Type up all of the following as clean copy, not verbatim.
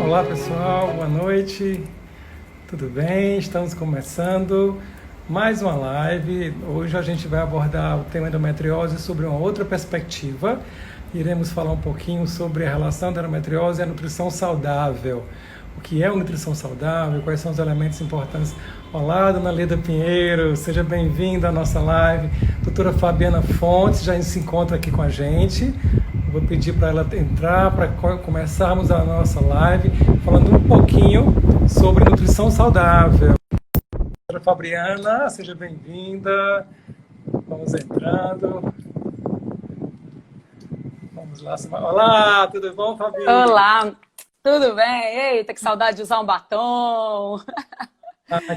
Olá pessoal, boa noite, tudo bem? Estamos começando mais uma live. Hoje a gente vai abordar o tema endometriose sobre uma outra perspectiva. Iremos falar um pouquinho sobre a relação da endometriose e a nutrição saudável. O que é uma nutrição saudável, quais são os elementos importantes. Olá, dona Leda Pinheiro, seja bem-vinda à nossa live. Doutora Fabiana Fontes já se encontra aqui com a gente. Vou pedir para ela entrar, para começarmos a nossa live, falando um pouquinho sobre nutrição saudável. Doutora Fabiana, seja bem-vinda. Vamos entrando. Vamos lá. Olá, tudo bom, Fabiana? Olá, tudo bem? Eita, que saudade de usar um batom.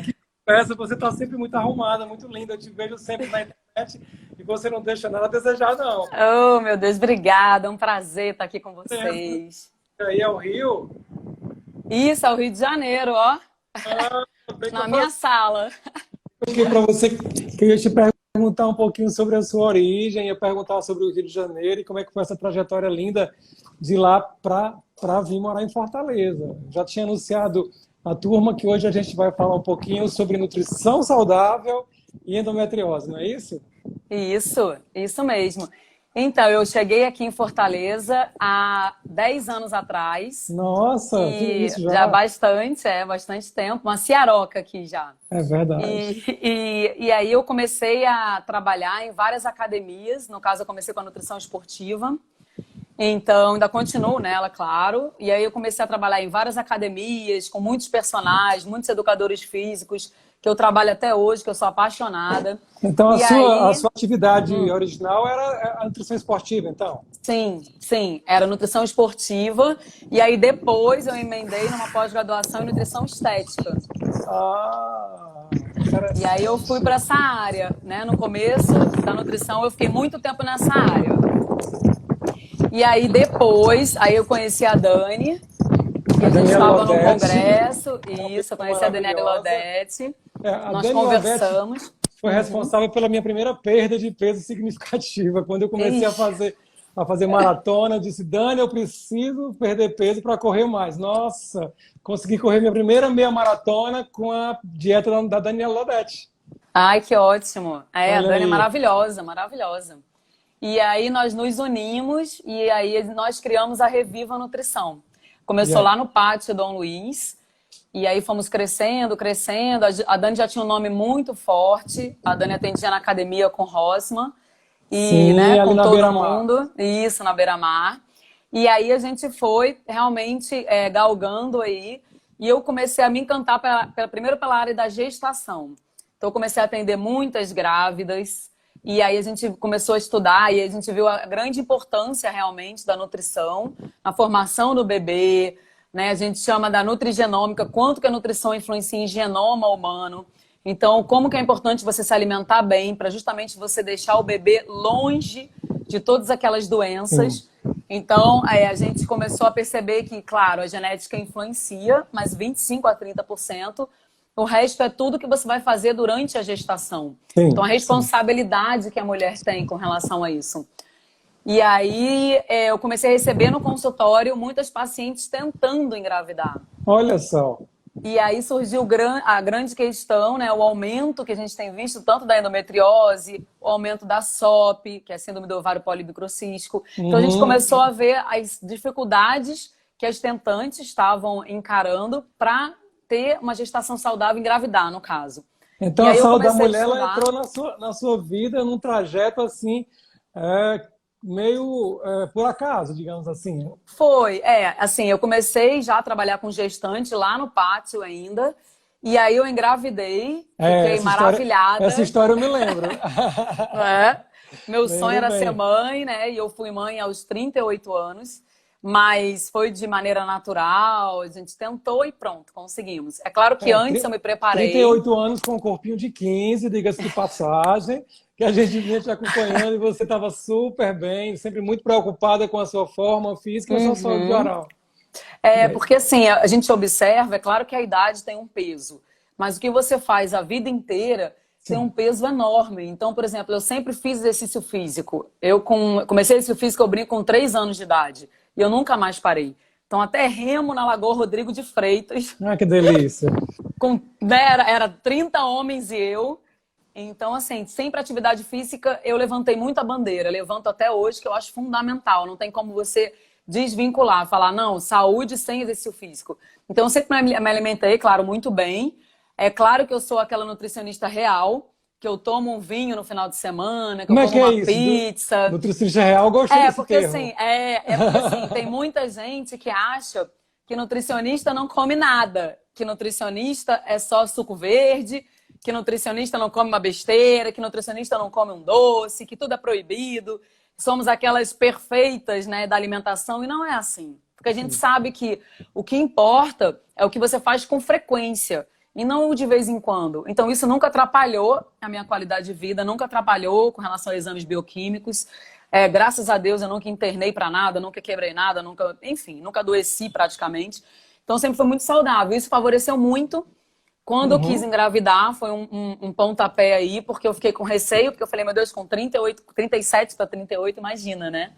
Que peça, você está sempre muito arrumada, muito linda. Eu te vejo sempre na internet e você não deixa nada a desejar, não. Oh, meu Deus, obrigada. É um prazer estar aqui com vocês. E aí é o Rio? Isso, é o Rio de Janeiro, ó. Na minha sala. Aqui para você, queria te perguntar um pouquinho sobre a sua origem, ia perguntar sobre o Rio de Janeiro e como é que foi essa trajetória linda de lá para vir morar em Fortaleza. Já tinha anunciado a turma que hoje a gente vai falar um pouquinho sobre nutrição saudável e endometriose, não é isso? Isso mesmo. Então, eu cheguei aqui em Fortaleza há 10 anos atrás. Nossa, que isso já? Já bastante tempo. Uma ciaroca aqui já. É verdade. E aí eu comecei a trabalhar em várias academias. No caso, eu comecei com a nutrição esportiva. Então, ainda continuo nela, claro. E aí eu comecei a trabalhar em várias academias, com muitos personagens, muitos educadores físicos, que eu trabalho até hoje, que eu sou apaixonada. Então, a sua atividade original era a nutrição esportiva, então? Sim, era nutrição esportiva. E aí depois eu emendei numa pós-graduação em nutrição estética. E aí eu fui para essa área, né? No começo da nutrição eu fiquei muito tempo nessa área. E aí depois, eu conheci a Dani, e a gente estava num congresso, eu conheci a Daniela Lodete, nós conversamos. Foi responsável pela minha primeira perda de peso significativa. Quando eu comecei a fazer maratona, eu disse, Dani, eu preciso perder peso para correr mais. Nossa, consegui correr minha primeira meia maratona com a dieta da Daniela Lodete. Ai, que ótimo. A Dani é maravilhosa. E aí nós nos unimos e aí nós criamos a Reviva Nutrição. Começou lá no Pátio Dom Luiz e aí fomos crescendo. A Dani já tinha um nome muito forte. A Dani atendia na academia com Rosman e com todo mundo. Isso, na Beira-Mar. E aí a gente foi realmente galgando aí e eu comecei a me encantar primeiro pela área da gestação. Então eu comecei a atender muitas grávidas. E aí a gente começou a estudar e a gente viu a grande importância realmente da nutrição na formação do bebê, né? A gente chama da nutrigenômica, quanto que a nutrição influencia em genoma humano. Então, como que é importante você se alimentar bem para justamente você deixar o bebê longe de todas aquelas doenças. Então, a gente começou a perceber que, claro, a genética influencia, mas 25% a 30%. O resto é tudo que você vai fazer durante a gestação. Então, a responsabilidade que a mulher tem com relação a isso. E aí, eu comecei a receber no consultório muitas pacientes tentando engravidar. Olha só. E aí surgiu a grande questão, né? O aumento que a gente tem visto, tanto da endometriose, o aumento da SOP, que é a síndrome do ovário polimicrocístico. Então, a gente começou a ver as dificuldades que as tentantes estavam encarando para ter uma gestação saudável, engravidar, no caso. Então, a saúde da mulher ela entrou na sua vida num trajeto assim, meio por acaso, digamos assim. Foi, assim, eu comecei já a trabalhar com gestante lá no Pátio ainda, e aí eu engravidei, fiquei maravilhada. Essa história eu me lembro. Meu sonho era ser mãe, né? E eu fui mãe aos 38 anos. Mas foi de maneira natural, a gente tentou e pronto, conseguimos. É claro que antes eu me preparei. 38 anos com um corpinho de 15, diga-se de passagem, que a gente vinha te acompanhando e você estava super bem, sempre muito preocupada com a sua forma física e a sua saúde oral. Porque assim, a gente observa, é claro que a idade tem um peso, mas o que você faz a vida inteira tem um Sim. peso enorme. Então, por exemplo, eu sempre fiz exercício físico. Comecei exercício físico, eu brinco, com 3 anos de idade. E eu nunca mais parei. Então, até remo na Lagoa Rodrigo de Freitas, Ah, que delícia. né, era 30 homens e eu. Então, assim, sempre atividade física, eu levantei muito a bandeira. Levanto até hoje, que eu acho fundamental. Não tem como você desvincular, falar, não, saúde sem exercício físico. Então, eu sempre me alimentei, claro, muito bem. É claro que eu sou aquela nutricionista real, que eu tomo um vinho no final de semana, que eu Como é como que é uma isso? pizza. Nutricionista real, gostei desse Porque assim, termo. tem muita gente que acha que nutricionista não come nada, que nutricionista é só suco verde, que nutricionista não come uma besteira, que nutricionista não come um doce, que tudo é proibido. Somos aquelas perfeitas, né, da alimentação, e não é assim. Porque a gente Sim. sabe que o que importa é o que você faz com frequência e não o de vez em quando. Então, isso nunca atrapalhou a minha qualidade de vida, nunca atrapalhou com relação a exames bioquímicos. Graças a Deus, eu nunca internei para nada, nunca quebrei nada, nunca, enfim, nunca adoeci praticamente. Então, sempre foi muito saudável. Isso favoreceu muito. Quando eu quis Uhum. engravidar, foi um pontapé aí, porque eu fiquei com receio, porque eu falei, meu Deus, com 38, 37 para 38, imagina, né?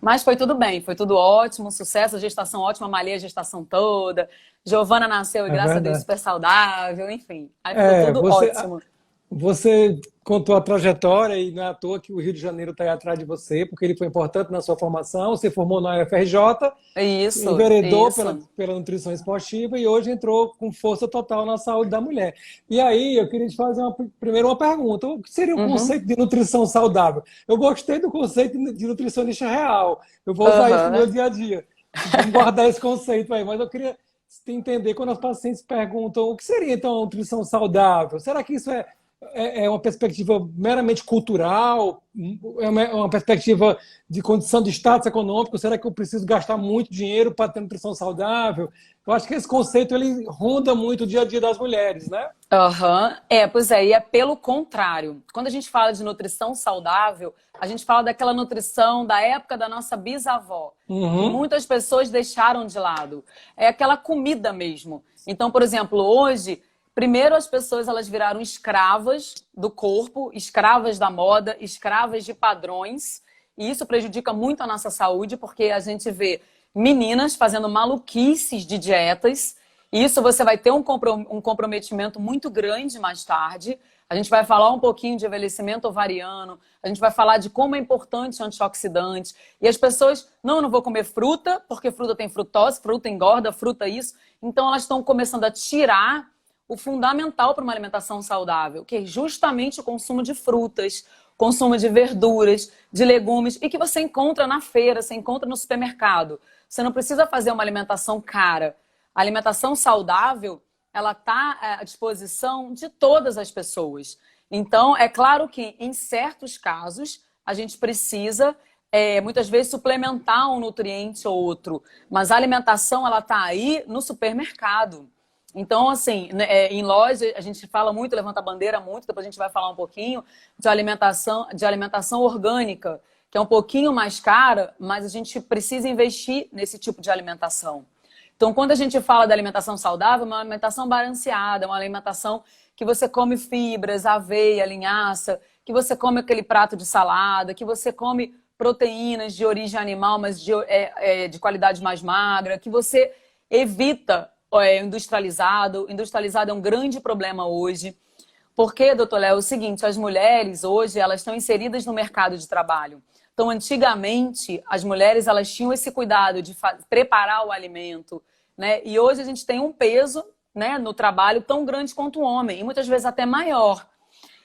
Mas foi tudo bem, foi tudo ótimo, sucesso, a gestação ótima, malhei a gestação toda. Giovana nasceu e, É graças a Deus, verdade. super saudável, enfim. Aí ficou É, tudo você, ótimo. você contou a trajetória e não é à toa que o Rio de Janeiro está aí atrás de você, porque ele foi importante na sua formação. Você formou na UFRJ, Isso, enveredou isso. pela nutrição esportiva e hoje entrou com força total na saúde da mulher. E aí eu queria te fazer primeiro uma pergunta: o que seria o Uhum. conceito de nutrição saudável? Eu gostei do conceito de nutricionista real. Eu vou usar isso no meu Aham. dia a dia. Vamos guardar esse conceito aí, mas eu queria entender quando os pacientes perguntam o que seria então a nutrição saudável. Será que isso é uma perspectiva meramente cultural? É uma perspectiva de condição de status econômico? Será que eu preciso gastar muito dinheiro para ter nutrição saudável? Eu acho que esse conceito ele ronda muito o dia a dia das mulheres, né? Aham. Pois é, e é pelo contrário. Quando a gente fala de nutrição saudável, a gente fala daquela nutrição da época da nossa bisavó, que Uhum, muitas pessoas deixaram de lado. É aquela comida mesmo. Então, por exemplo, hoje, primeiro as pessoas elas viraram escravas do corpo, escravas da moda, escravas de padrões, e isso prejudica muito a nossa saúde, porque a gente vê meninas fazendo maluquices de dietas. Isso você vai ter um comprometimento muito grande mais tarde. A gente vai falar um pouquinho de envelhecimento ovariano, a gente vai falar de como é importante o antioxidante. E as pessoas, não, eu não vou comer fruta, porque fruta tem frutose, fruta engorda, fruta isso. Então elas estão começando a tirar o fundamental para uma alimentação saudável, que é justamente o consumo de frutas, consumo de verduras, de legumes, e que você encontra na feira, você encontra no supermercado. Você não precisa fazer uma alimentação cara. A alimentação saudável, ela está à disposição de todas as pessoas. Então, é claro que em certos casos a gente precisa muitas vezes suplementar um nutriente ou outro, mas a alimentação ela está aí no supermercado. Então, assim, né, em loja a gente fala muito, levanta a bandeira muito, depois a gente vai falar um pouquinho de alimentação orgânica, que é um pouquinho mais cara, mas a gente precisa investir nesse tipo de alimentação. Então, quando a gente fala da alimentação saudável, é uma alimentação balanceada, é uma alimentação que você come fibras, aveia, linhaça, que você come aquele prato de salada, que você come proteínas de origem animal, mas de qualidade mais magra, que você evita industrializado. Industrializado é um grande problema hoje. Porque, doutor Léo, é o seguinte, as mulheres hoje, elas estão inseridas no mercado de trabalho. Então, antigamente, as mulheres elas tinham esse cuidado de preparar o alimento, né? E hoje a gente tem um peso, né, no trabalho tão grande quanto o homem, e muitas vezes até maior.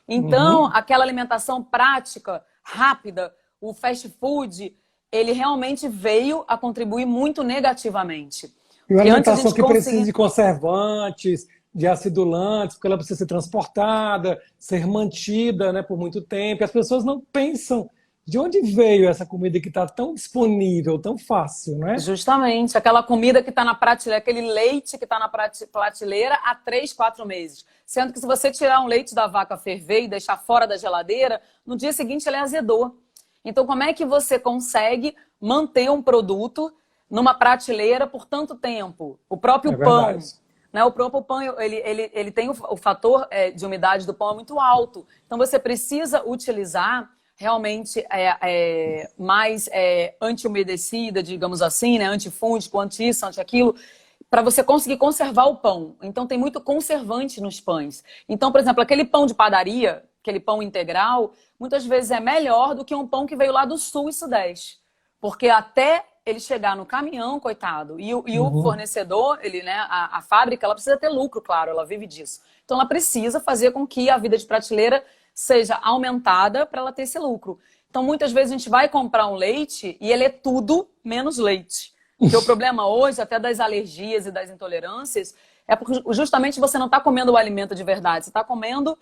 Então, uhum. aquela alimentação prática, rápida, o fast food, ele realmente veio a contribuir muito negativamente. E uma Porque antes a alimentação gente que precisa conseguia... de conservantes, de acidulantes, porque ela precisa ser transportada, ser mantida, né, por muito tempo. E as pessoas não pensam de onde veio essa comida que está tão disponível, tão fácil, né? Justamente, aquela comida que está na prateleira, aquele leite que está na prateleira há 3, 4 meses. Sendo que se você tirar um leite da vaca ferver e deixar fora da geladeira, no dia seguinte ele azedou. Então, como é que você consegue manter um produto numa prateleira por tanto tempo? O próprio É pão. verdade. né? O próprio pão, ele tem o fator de umidade do pão é muito alto. Então, você precisa utilizar realmente mais anti-umedecida, digamos assim, né? Antifúngico, anti-isso, anti-aquilo, para você conseguir conservar o pão. Então, tem muito conservante nos pães. Então, por exemplo, aquele pão de padaria, aquele pão integral, muitas vezes é melhor do que um pão que veio lá do sul e sudeste. Porque até ele chegar no caminhão, coitado, e o fornecedor, né, a fábrica, ela precisa ter lucro, claro, ela vive disso. Então, ela precisa fazer com que a vida de prateleira seja aumentada para ela ter esse lucro. Então, muitas vezes a gente vai comprar um leite e ele é tudo menos leite. Porque o problema hoje, até das alergias e das intolerâncias, é porque justamente você não está comendo o alimento de verdade. Você está comendo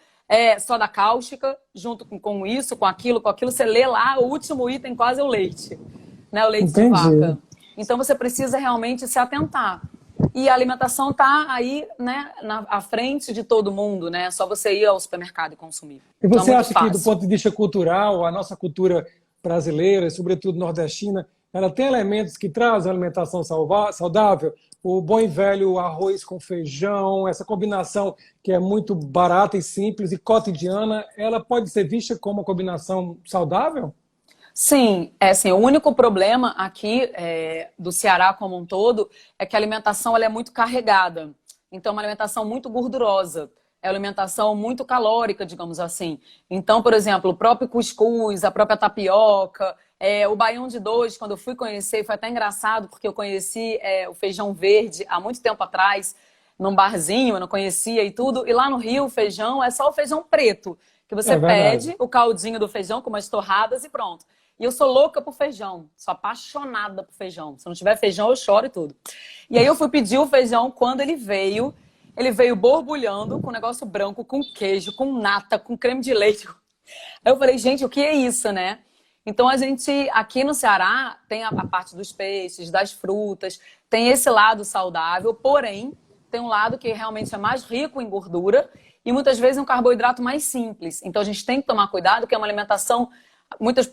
soda cáustica, junto com isso, com aquilo, você lê lá, o último item quase é o leite. Né? O leite de vaca. Então você precisa realmente se atentar. E a alimentação está aí, né, à frente de todo mundo, né? É só você ir ao supermercado e consumir. E você então, acha que, do ponto de vista cultural, a nossa cultura brasileira, sobretudo nordestina, ela tem elementos que trazem a alimentação saudável? O bom e velho arroz com feijão, essa combinação que é muito barata e simples e cotidiana, ela pode ser vista como uma combinação saudável? Sim, assim, o único problema aqui do Ceará como um todo é que a alimentação ela é muito carregada. Então, é uma alimentação muito gordurosa. É uma alimentação muito calórica, digamos assim. Então, por exemplo, o próprio cuscuz, a própria tapioca, o baião de dois, quando eu fui conhecer, foi até engraçado, porque eu conheci o feijão verde há muito tempo atrás, num barzinho, eu não conhecia e tudo. E lá no Rio, o feijão é só o feijão preto, que você pede o caldinho do feijão com umas torradas e pronto. E eu sou louca por feijão, sou apaixonada por feijão. Se não tiver feijão, eu choro e tudo. E aí eu fui pedir o feijão, quando ele veio borbulhando com um negócio branco, com queijo, com nata, com creme de leite. Aí eu falei, gente, o que é isso, né? Então a gente, aqui no Ceará, tem a parte dos peixes, das frutas, tem esse lado saudável, porém, tem um lado que realmente é mais rico em gordura e muitas vezes um carboidrato mais simples. Então a gente tem que tomar cuidado, que é uma alimentação...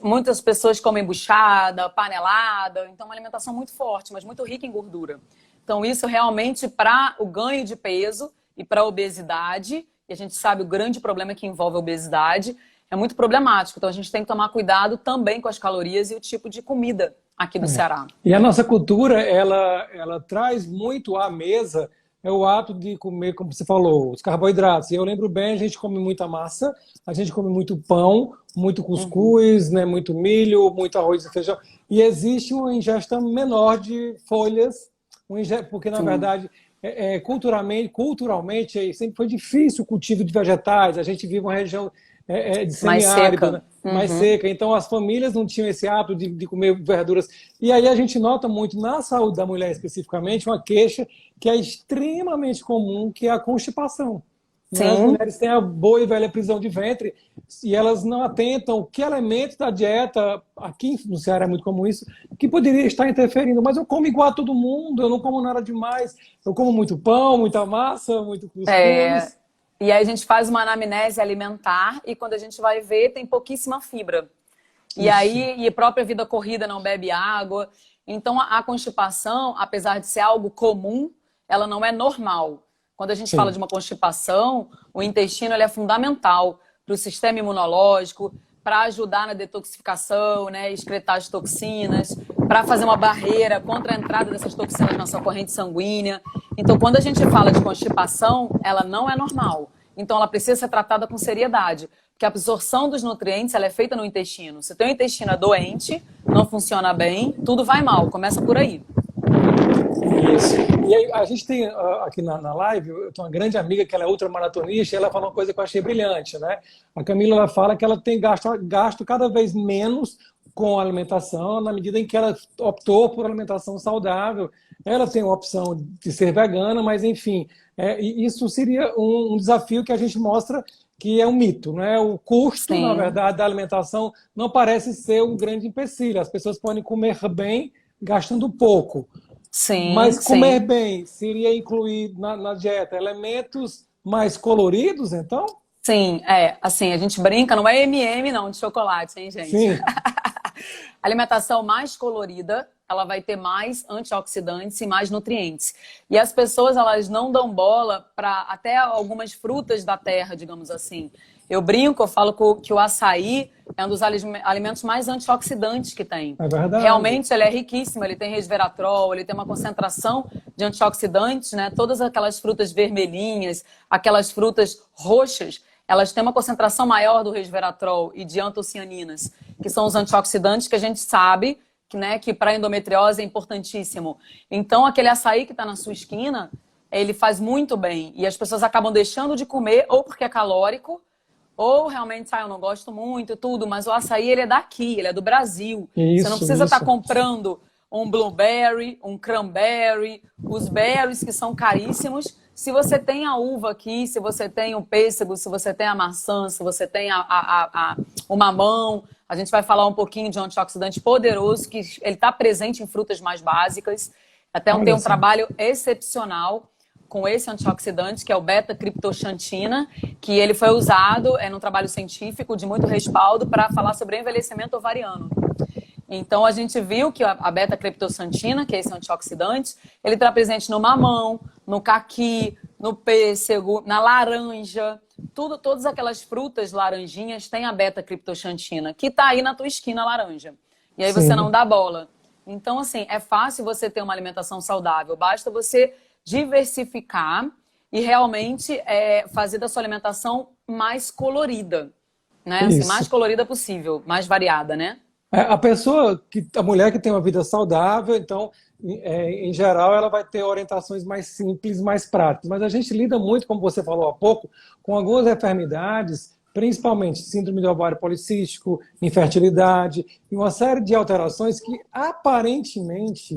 Muitas pessoas comem buchada, panelada, então é uma alimentação muito forte, mas muito rica em gordura. Então isso realmente para o ganho de peso e para a obesidade, e a gente sabe o grande problema que envolve a obesidade, é muito problemático. Então a gente tem que tomar cuidado também com as calorias e o tipo de comida aqui do Ceará. E a nossa cultura, ela traz muito à mesa o ato de comer, como você falou, os carboidratos. E eu lembro bem, a gente come muita massa, a gente come muito pão, muito cuscuz, né, muito milho, muito arroz e feijão. E existe uma ingestão menor de folhas, porque, na verdade, culturalmente, sempre foi difícil o cultivo de vegetais. A gente vive uma região de semiárido, né? Mais seca. Então, as famílias não tinham esse hábito de comer verduras. E aí a gente nota muito, na saúde da mulher especificamente, uma queixa que é extremamente comum, que é a constipação. Sim. As mulheres têm a boa e velha prisão de ventre e elas não atentam que elementos da dieta, aqui no Ceará é muito comum isso, que poderia estar interferindo. Mas eu como igual a todo mundo, eu não como nada demais. Eu como muito pão, muita massa, muito cuscuz. E aí a gente faz uma anamnese alimentar e quando a gente vai ver, tem pouquíssima fibra. E aí, a própria vida corrida não bebe água. Então, a constipação, apesar de ser algo comum, ela não é normal. Quando a gente fala de uma constipação, o intestino ele é fundamental para o sistema imunológico, para ajudar na detoxificação, né, excretar as toxinas, para fazer uma barreira contra a entrada dessas toxinas na sua corrente sanguínea. Então, quando a gente fala de constipação, ela não é normal. Então, ela precisa ser tratada com seriedade, porque a absorção dos nutrientes ela é feita no intestino. Se o teu intestino é doente, não funciona bem, tudo vai mal. Começa por aí. Isso. E aí, a gente tem aqui na live, eu tenho uma grande amiga que ela é ultramaratonista, e ela falou uma coisa que eu achei brilhante, né? A Camila, ela fala que ela tem gasto cada vez menos com a alimentação, na medida em que ela optou por alimentação saudável. Ela tem a opção de ser vegana, mas enfim, isso seria um desafio que a gente mostra que é um mito, né? O custo, na verdade, da alimentação não parece ser um grande empecilho. As pessoas podem comer bem gastando pouco. Mas comer bem seria incluir na dieta elementos mais coloridos, então? Sim, assim, a gente brinca, não é M&M não, de chocolate, hein, gente? Sim. Alimentação mais colorida, ela vai ter mais antioxidantes e mais nutrientes. E as pessoas, elas não dão bola para até algumas frutas da terra, digamos assim. Eu brinco, eu falo que o açaí é um dos alimentos mais antioxidantes que tem. É verdade. Realmente, ele é riquíssimo, ele tem resveratrol, ele tem uma concentração de antioxidantes, né? Todas aquelas frutas vermelhinhas, aquelas frutas roxas, elas têm uma concentração maior do resveratrol e de antocianinas, que são os antioxidantes que a gente sabe que para endometriose é importantíssimo. Então, aquele açaí que está na sua esquina, ele faz muito bem. E as pessoas acabam deixando de comer, ou porque é calórico, ou realmente, eu não gosto muito, tudo, mas o açaí, ele é daqui, ele é do Brasil. Você não precisa estar comprando um blueberry, um cranberry, os berries que são caríssimos. Se você tem a uva aqui, se você tem o pêssego, se você tem a maçã, se você tem o mamão, a gente vai falar um pouquinho de um antioxidante poderoso, que ele está presente em frutas mais básicas. Até tem um trabalho excepcional com esse antioxidante, que é o beta-criptoxantina, que ele foi usado num trabalho científico de muito respaldo para falar sobre envelhecimento ovariano. Então, a gente viu que a beta-criptoxantina, que é esse antioxidante, ele está presente no mamão, no caqui, no pêssego, na laranja. Todas aquelas frutas laranjinhas têm a beta-criptoxantina, que está aí na tua esquina laranja. E aí você não dá bola. Então, assim, é fácil você ter uma alimentação saudável. Basta você diversificar e realmente fazer da sua alimentação mais colorida, né? Assim, mais colorida possível, mais variada, né? A mulher que tem uma vida saudável, então, em geral, ela vai ter orientações mais simples, mais práticas. Mas a gente lida muito, como você falou há pouco, com algumas enfermidades, principalmente síndrome do ovário policístico, infertilidade, e uma série de alterações que aparentemente,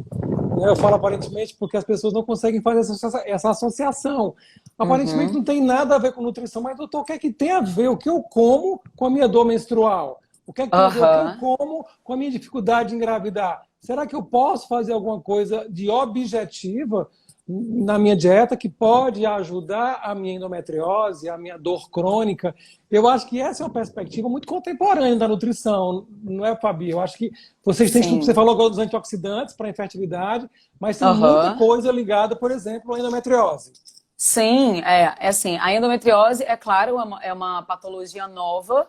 eu falo aparentemente porque as pessoas não conseguem fazer essa associação. Aparentemente não tem nada a ver com nutrição, mas doutor, o que é que tem a ver o que eu como com a minha dor menstrual? O que é que tem a ver o que eu como com a minha dificuldade de engravidar? Será que eu posso fazer alguma coisa de objetiva na minha dieta que pode ajudar a minha endometriose, a minha dor crônica? Eu acho que essa é uma perspectiva muito contemporânea da nutrição, não é, Fabi? Eu acho que vocês têm, você falou agora dos antioxidantes para a infertilidade, mas tem muita coisa ligada, por exemplo, à endometriose. Sim, assim, a endometriose, é claro, é uma patologia nova.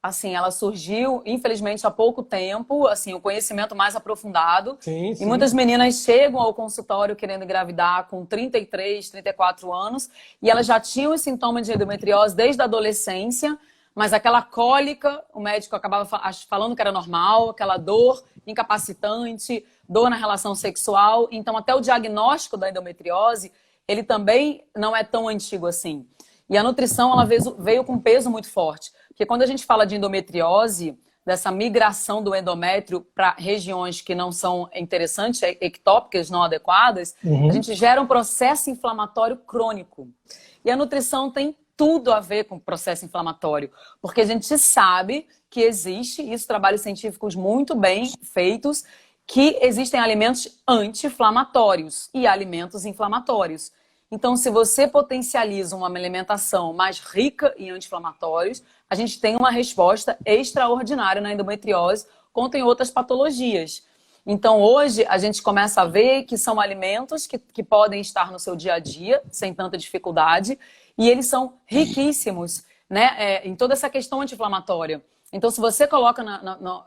Assim, ela surgiu, infelizmente, há pouco tempo, assim, o conhecimento mais aprofundado. Sim. E muitas meninas chegam ao consultório querendo engravidar com 33, 34 anos, e elas já tinham os sintomas de endometriose desde a adolescência, mas aquela cólica, o médico acabava falando que era normal, aquela dor incapacitante, dor na relação sexual. Então, até o diagnóstico da endometriose, ele também não é tão antigo assim. E a nutrição, ela veio com um peso muito forte. Porque quando a gente fala de endometriose, dessa migração do endométrio para regiões que não são interessantes, ectópicas, não adequadas, a gente gera um processo inflamatório crônico. E a nutrição tem tudo a ver com o processo inflamatório. Porque a gente sabe que existe, isso, trabalhos científicos muito bem feitos, que existem alimentos anti-inflamatórios e alimentos inflamatórios. Então, se você potencializa uma alimentação mais rica em anti-inflamatórios, a gente tem uma resposta extraordinária na endometriose, quanto em outras patologias. Então, hoje, a gente começa a ver que são alimentos que podem estar no seu dia a dia, sem tanta dificuldade, e eles são riquíssimos, né, em toda essa questão anti-inflamatória. Então, se você coloca...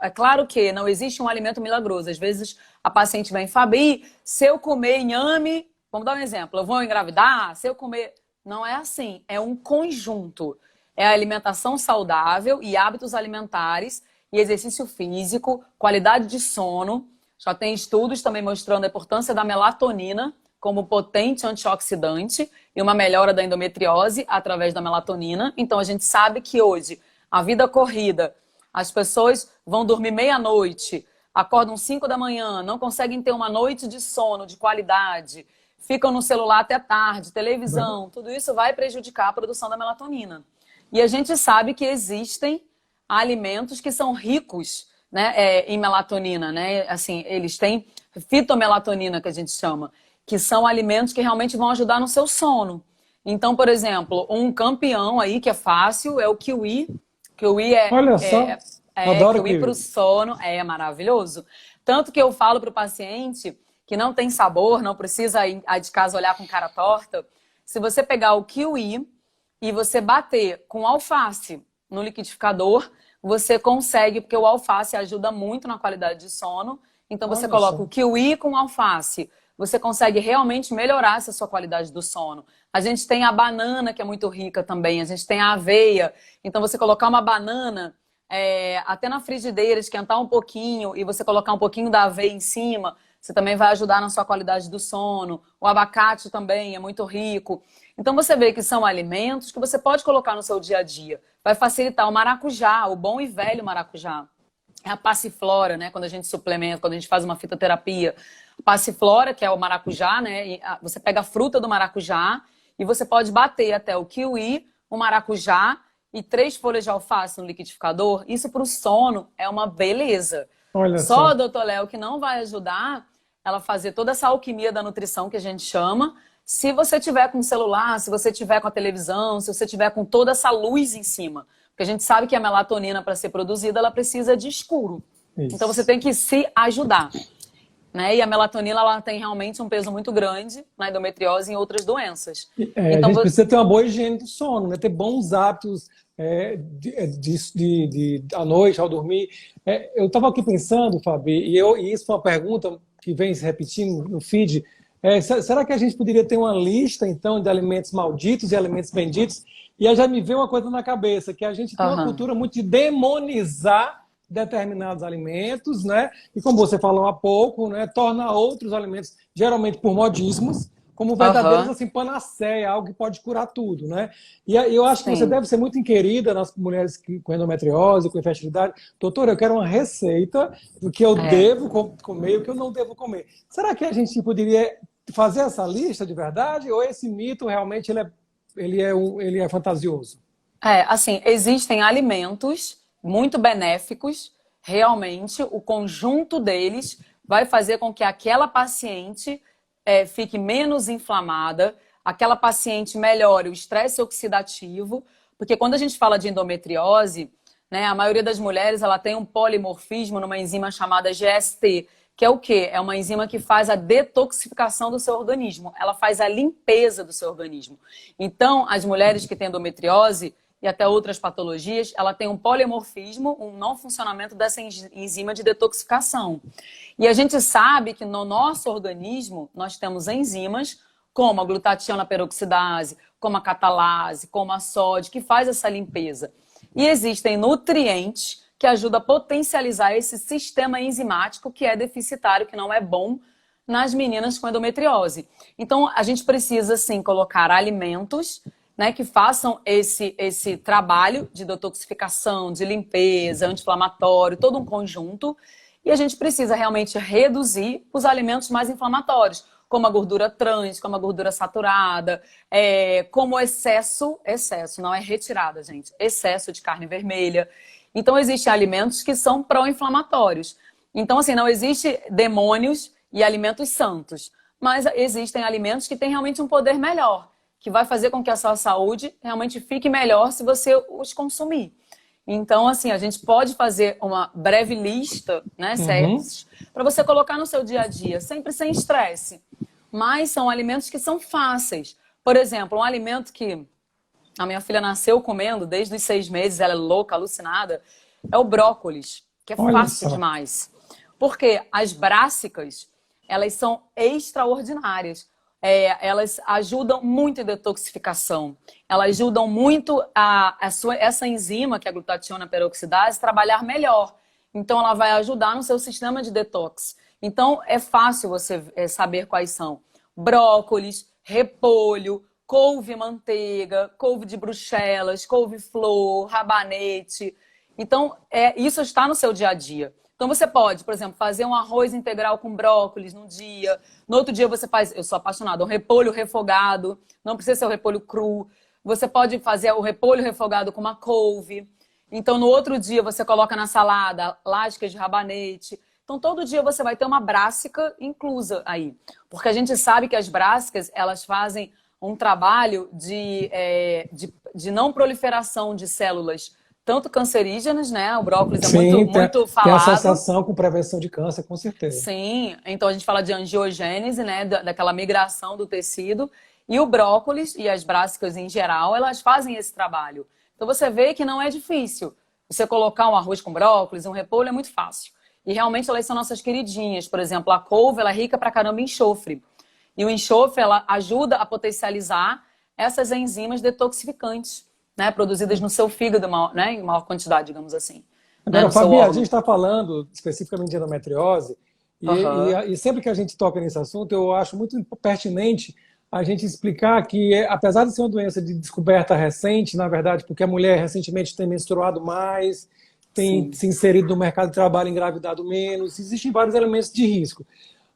É claro que não existe um alimento milagroso. Às vezes, a paciente vem, Fabi, se eu comer inhame... Vamos dar um exemplo. Eu vou engravidar, se eu comer... Não é assim. É um conjunto. É a alimentação saudável e hábitos alimentares e exercício físico, qualidade de sono. Já tem estudos também mostrando a importância da melatonina como potente antioxidante e uma melhora da endometriose através da melatonina. Então, a gente sabe que hoje, a vida corrida, as pessoas vão dormir meia-noite, acordam 5 da manhã, não conseguem ter uma noite de sono de qualidade... Ficam no celular até tarde, televisão, tudo isso vai prejudicar a produção da melatonina. E a gente sabe que existem alimentos que são ricos, né, em melatonina, né? Assim, eles têm fitomelatonina, que a gente chama, que são alimentos que realmente vão ajudar no seu sono. Então, por exemplo, um campeão aí que é fácil é o kiwi. Kiwi Olha só. Adoro kiwi para o sono é maravilhoso. Tanto que eu falo para o paciente que não tem sabor, não precisa ir de casa olhar com cara torta. Se você pegar o kiwi e você bater com alface no liquidificador, você consegue, porque o alface ajuda muito na qualidade de sono. Então você coloca o kiwi com alface, você consegue realmente melhorar essa sua qualidade do sono. A gente tem a banana, que é muito rica também, a gente tem a aveia. Então você colocar uma banana até na frigideira, esquentar um pouquinho e você colocar um pouquinho da aveia em cima, você também vai ajudar na sua qualidade do sono. O abacate também é muito rico. Então você vê que são alimentos que você pode colocar no seu dia a dia. Vai facilitar o maracujá, o bom e velho maracujá. É a passiflora, né? Quando a gente suplementa, quando a gente faz uma fitoterapia. A passiflora, que é o maracujá, né? Você pega a fruta do maracujá e você pode bater até o kiwi, o maracujá e 3 folhas de alface no liquidificador. Isso para o sono é uma beleza. Olha Só só. o doutor Léo que não vai ajudar ela fazer toda essa alquimia da nutrição que a gente chama, se você tiver com o celular, se você tiver com a televisão, se você tiver com toda essa luz em cima. Porque a gente sabe que a melatonina, para ser produzida, ela precisa de escuro. Isso. Então você tem que se ajudar. Né? E a melatonina ela tem realmente um peso muito grande na endometriose e em outras doenças. Então, a gente precisa ter uma boa higiene do sono, né? Ter bons hábitos à noite, ao dormir. Eu estava aqui pensando, Fabi, e isso foi uma pergunta que vem se repetindo no feed. Será que a gente poderia ter uma lista, então, de alimentos malditos e alimentos benditos? E aí já me veio uma coisa na cabeça, que a gente tem uma cultura muito de demonizar determinados alimentos, né? E como você falou há pouco, né? Torna outros alimentos, geralmente por modismos, como verdadeiros assim, panaceia, algo que pode curar tudo, né? E eu acho que você deve ser muito inquirida nas mulheres com endometriose, com infertilidade. Doutora, eu quero uma receita do que eu devo comer e o que eu não devo comer. Será que a gente poderia fazer essa lista de verdade? Ou esse mito realmente ele é fantasioso? Assim, existem alimentos muito benéficos, realmente, o conjunto deles vai fazer com que aquela paciente fique menos inflamada, aquela paciente melhore o estresse oxidativo, porque quando a gente fala de endometriose, né, a maioria das mulheres ela tem um polimorfismo numa enzima chamada GST, que é o quê? É uma enzima que faz a detoxificação do seu organismo, ela faz a limpeza do seu organismo. Então, as mulheres que têm endometriose e até outras patologias, ela tem um polimorfismo, um não funcionamento dessa enzima de detoxificação. E a gente sabe que no nosso organismo nós temos enzimas como a glutationa peroxidase, como a catalase, como a SOD, que faz essa limpeza. E existem nutrientes que ajudam a potencializar esse sistema enzimático que é deficitário, que não é bom nas meninas com endometriose. Então, a gente precisa, sim, colocar alimentos, né, que façam esse trabalho de detoxificação, de limpeza, anti-inflamatório, todo um conjunto. E a gente precisa realmente reduzir os alimentos mais inflamatórios, como a gordura trans, como a gordura saturada, como excesso, não é retirada, gente, excesso de carne vermelha. Então, existem alimentos que são pró-inflamatórios. Então, assim, não existe demônios e alimentos santos, mas existem alimentos que têm realmente um poder melhor, que vai fazer com que a sua saúde realmente fique melhor se você os consumir. Então, assim, a gente pode fazer uma breve lista, né, certos, para você colocar no seu dia a dia, sempre sem estresse. Mas são alimentos que são fáceis. Por exemplo, um alimento que a minha filha nasceu comendo desde os 6 meses, ela é louca, alucinada, é o brócolis, que é fácil demais. Porque as brássicas, elas são extraordinárias. Elas ajudam muito em detoxificação. Elas ajudam muito essa enzima, que é a glutationa peroxidase, trabalhar melhor. Então, ela vai ajudar no seu sistema de detox. Então, é fácil você saber quais são. Brócolis, repolho, couve-manteiga, couve de Bruxelas, couve-flor, rabanete. Então, isso está no seu dia a dia. Então, você pode, por exemplo, fazer um arroz integral com brócolis num dia. No outro dia, você faz, eu sou apaixonada, um repolho refogado. Não precisa ser o repolho cru. Você pode fazer o repolho refogado com uma couve. Então, no outro dia, você coloca na salada lascas de rabanete. Então, todo dia você vai ter uma brássica inclusa aí. Porque a gente sabe que as brássicas, elas fazem um trabalho de não proliferação de células tanto cancerígenos, né? O brócolis é Sim, muito tem falado. associação com prevenção de câncer, com certeza. Sim, então a gente fala de angiogênese, né? Daquela migração do tecido. E o brócolis e as brássicas em geral, elas fazem esse trabalho. Então você vê que não é difícil. Você colocar um arroz com brócolis, um repolho é muito fácil. E realmente elas são nossas queridinhas. Por exemplo, a couve, ela é rica pra caramba em enxofre. E o enxofre, ela ajuda a potencializar essas enzimas detoxificantes, né? Produzidas no seu fígado, né? Em maior quantidade, digamos assim. Agora, Né? Fabi, a gente está falando especificamente de endometriose, Uhum. e sempre que a gente toca nesse assunto, eu acho muito pertinente a gente explicar que, apesar de ser uma doença de descoberta recente, na verdade, porque a mulher recentemente tem menstruado mais, tem Sim. se inserido no mercado de trabalho, engravidado menos, existem vários elementos de risco.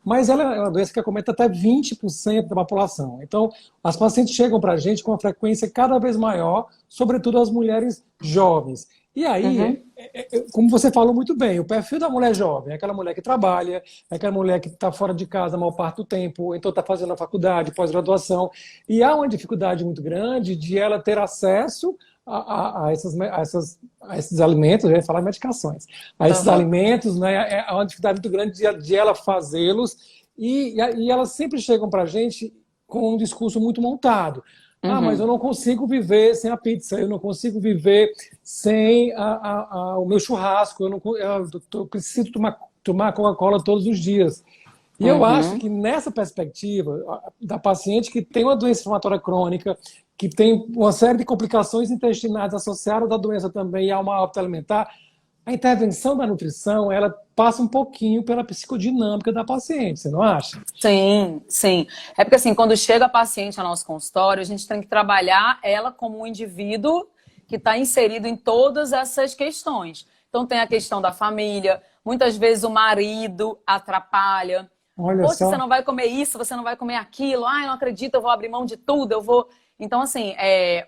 Mas ela é uma doença que acomete até 20% da população. Então, as pacientes chegam para a gente com uma frequência cada vez maior, sobretudo as mulheres jovens. E aí, Uhum. como você falou muito bem, o perfil da mulher jovem é aquela mulher que trabalha, é aquela mulher que está fora de casa a maior parte do tempo, ou então está fazendo a faculdade, pós-graduação, e há uma dificuldade muito grande de ela ter acesso a esses alimentos, eu ia falar medicações, a esses Uhum. alimentos, né, é uma dificuldade muito grande de ela fazê-los, e elas sempre chegam para a gente com um discurso muito montado. Ah, mas eu Uhum. não consigo viver sem a pizza, eu não consigo viver sem o meu churrasco, eu preciso tomar Coca-Cola todos os dias. E eu acho Uhum. que nessa perspectiva da paciente que tem uma doença inflamatória crônica, que tem uma série de complicações intestinais associadas à doença também e a uma hábito alimentar, a intervenção da nutrição, ela passa um pouquinho pela psicodinâmica da paciente, você não acha? Sim, sim. É porque assim, quando chega a paciente ao nosso consultório, a gente tem que trabalhar ela como um indivíduo que está inserido em todas essas questões. Então tem a questão da família, muitas vezes o marido atrapalha. Olha Poxa, você só. não vai comer isso, você não vai comer aquilo. Ai, não acredito, eu vou abrir mão de tudo, eu vou. Então, assim,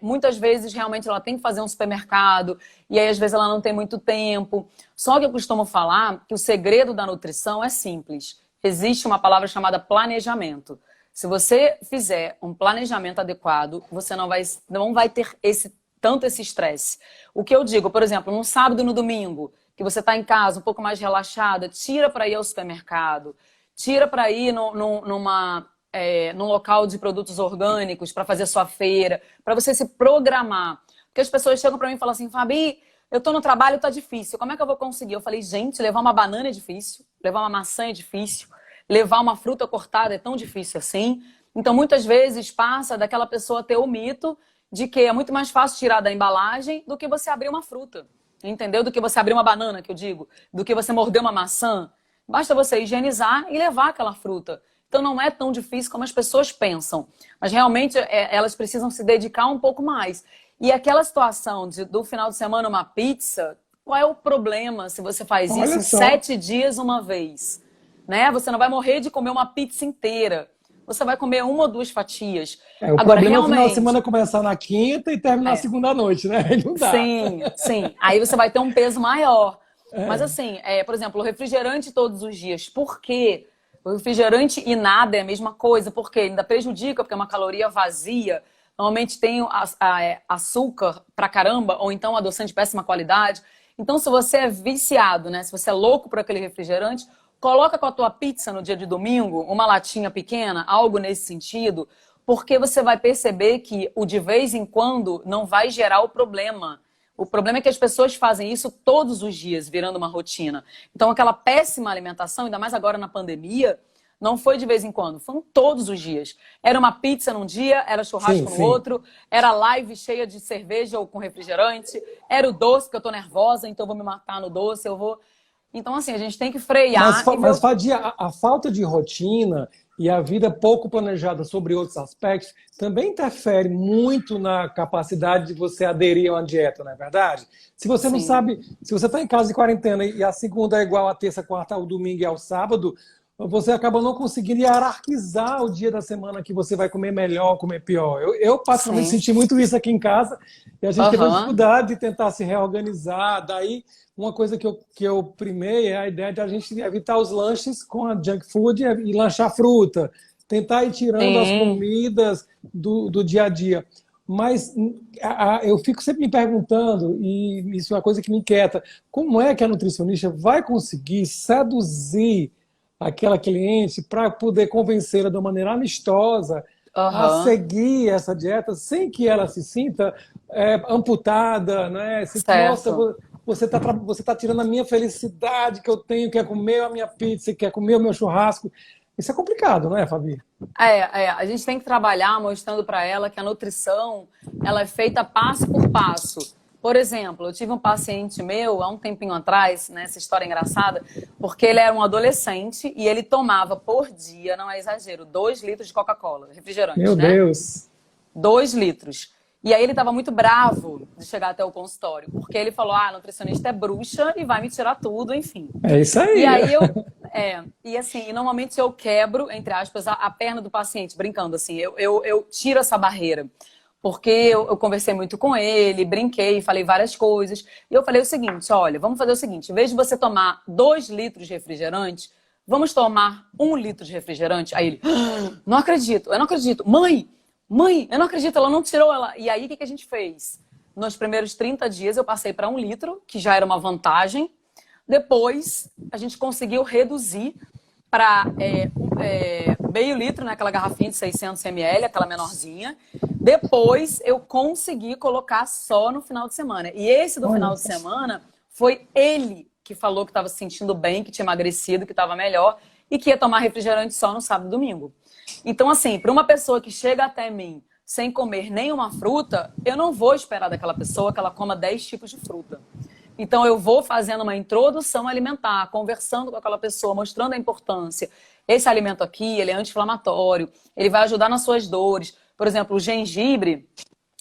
muitas vezes realmente ela tem que fazer um supermercado, e aí às vezes ela não tem muito tempo. Só que eu costumo falar que o segredo da nutrição é simples. Existe uma palavra chamada planejamento. Se você fizer um planejamento adequado, você não vai ter tanto esse estresse. O que eu digo, por exemplo, no sábado e no domingo, que você está em casa um pouco mais relaxada, tira para ir ao supermercado, tira para ir num local de produtos orgânicos, para fazer sua feira, para você se programar. Porque as pessoas chegam para mim e falam assim, Fabi, eu tô no trabalho, tá difícil, como é que eu vou conseguir? Eu falei, gente, levar uma banana é difícil, levar uma maçã é difícil, levar uma fruta cortada é tão difícil assim. Então, muitas vezes, passa daquela pessoa ter o mito de que é muito mais fácil tirar da embalagem do que você abrir uma fruta, entendeu? Do que você abrir uma banana, que eu digo, do que você morder uma maçã. Basta você higienizar e levar aquela fruta. Então não é tão difícil como as pessoas pensam. Mas realmente elas precisam se dedicar um pouco mais. E aquela situação do final de semana uma pizza, qual é o problema se você faz isso Olha em só. 7 dias uma vez? Né? Você não vai morrer de comer uma pizza inteira. Você vai comer uma ou duas fatias. O Agora, problema é o final de realmente, semana começar na quinta e terminar na é, segunda noite, né? Aí não dá. sim, sim. Aí você vai ter um peso maior. Mas assim, por exemplo, o refrigerante todos os dias. Por quê? O refrigerante e nada é a mesma coisa. Por quê? Ainda prejudica, porque é uma caloria vazia. Normalmente tem açúcar pra caramba, ou então adoçante de péssima qualidade. Então, se você é viciado, né? Se você é louco por aquele refrigerante, coloca com a tua pizza no dia de domingo, uma latinha pequena, algo nesse sentido, porque você vai perceber que o de vez em quando não vai gerar o problema. O problema é que as pessoas fazem isso todos os dias, virando uma rotina. Então, aquela péssima alimentação, ainda mais agora na pandemia, não foi de vez em quando, foram todos os dias. Era uma pizza num dia, era Sim, churrasco no sim. outro, era live cheia de cerveja ou com refrigerante, era o doce, porque eu tô nervosa, então eu vou me matar no doce, eu vou... Então, assim, a gente tem que frear e ver Mas o que... Fadia, a falta de rotina e a vida pouco planejada sobre outros aspectos também interfere muito na capacidade de você aderir a uma dieta, não é verdade? Se você não Sim. sabe, se você está em casa de quarentena e a segunda é igual a terça, quarta, ao domingo e ao sábado, você acaba não conseguindo hierarquizar o dia da semana que você vai comer melhor, comer pior. Eu particularmente Sim. senti muito isso aqui em casa e a gente teve uma Aham. dificuldade de tentar se reorganizar. Daí, uma coisa que eu primei é a ideia de a gente evitar os lanches com a junk food e lanchar fruta. Tentar ir tirando as Sim. comidas do dia a dia. Mas eu fico sempre me perguntando, e isso é uma coisa que me inquieta, como é que a nutricionista vai conseguir seduzir aquela cliente para poder convencê-la de uma maneira amistosa a Aham, seguir essa dieta sem que ela se sinta amputada, né? Nossa, certo. você tá tirando a minha felicidade que eu tenho, quer comer a minha pizza, quer comer o meu churrasco. Isso é complicado, não é, Fabi? A gente tem que trabalhar mostrando para ela que a nutrição ela é feita passo por passo. Por exemplo, eu tive um paciente meu há um tempinho atrás, né, essa história é engraçada, porque ele era um adolescente e ele tomava por dia, não é exagero, 2 litros de Coca-Cola, refrigerante, Meu né? Deus. 2 litros. E aí ele estava muito bravo de chegar até o consultório, porque ele falou: ah, a nutricionista é bruxa e vai me tirar tudo, enfim. É isso E aí. aí e assim, e normalmente eu quebro, entre aspas, a perna do paciente, brincando assim, eu tiro essa barreira. Porque eu conversei muito com ele, brinquei, falei várias coisas. E eu falei o seguinte: olha, vamos fazer o seguinte, em vez de você tomar 2 litros de refrigerante, vamos tomar 1 litro de refrigerante? Aí ele: ah, não acredito, eu não acredito. Mãe, eu não acredito, ela não tirou ela. E aí o que a gente fez? Nos primeiros 30 dias eu passei para 1 litro, que já era uma vantagem. Depois, a gente conseguiu reduzir para meio litro, né, aquela garrafinha de 600 ml, aquela menorzinha. Depois, eu consegui colocar só no final de semana. E esse do Olha, final de semana foi ele que falou que estava se sentindo bem, que tinha emagrecido, que estava melhor e que ia tomar refrigerante só no sábado e domingo. Então, assim, para uma pessoa que chega até mim sem comer nenhuma fruta, eu não vou esperar daquela pessoa que ela coma 10 tipos de fruta. Então, eu vou fazendo uma introdução alimentar, conversando com aquela pessoa, mostrando a importância. Esse alimento aqui, ele é anti-inflamatório, ele vai ajudar nas suas dores. Por exemplo, o gengibre,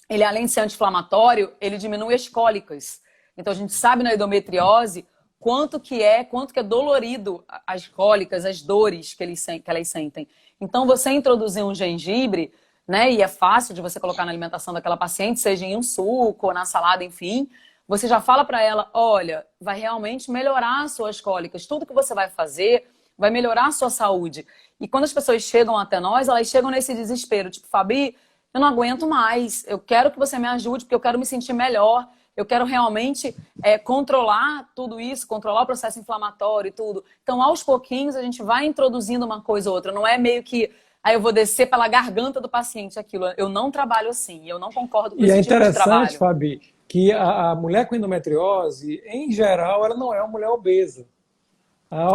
ele além de ser anti-inflamatório, ele diminui as cólicas. Então, a gente sabe na endometriose quanto que é dolorido as cólicas, as dores que elas sentem. Então, você introduzir um gengibre, né, e é fácil de você colocar na alimentação daquela paciente, seja em um suco ou na salada, enfim, você já fala para ela: olha, vai realmente melhorar as suas cólicas. Tudo que você vai fazer vai melhorar a sua saúde. E quando as pessoas chegam até nós, elas chegam nesse desespero. Tipo: Fabi, eu não aguento mais. Eu quero que você me ajude porque eu quero me sentir melhor. Eu quero realmente controlar tudo isso, controlar o processo inflamatório e tudo. Então, aos pouquinhos, a gente vai introduzindo uma coisa ou outra. Não é meio que aí eu vou descer pela garganta do paciente aquilo. Eu não trabalho assim. Eu não concordo com e é esse tipo de interessante, trabalho. Fabi, que a mulher com endometriose, em geral, ela não é uma mulher obesa.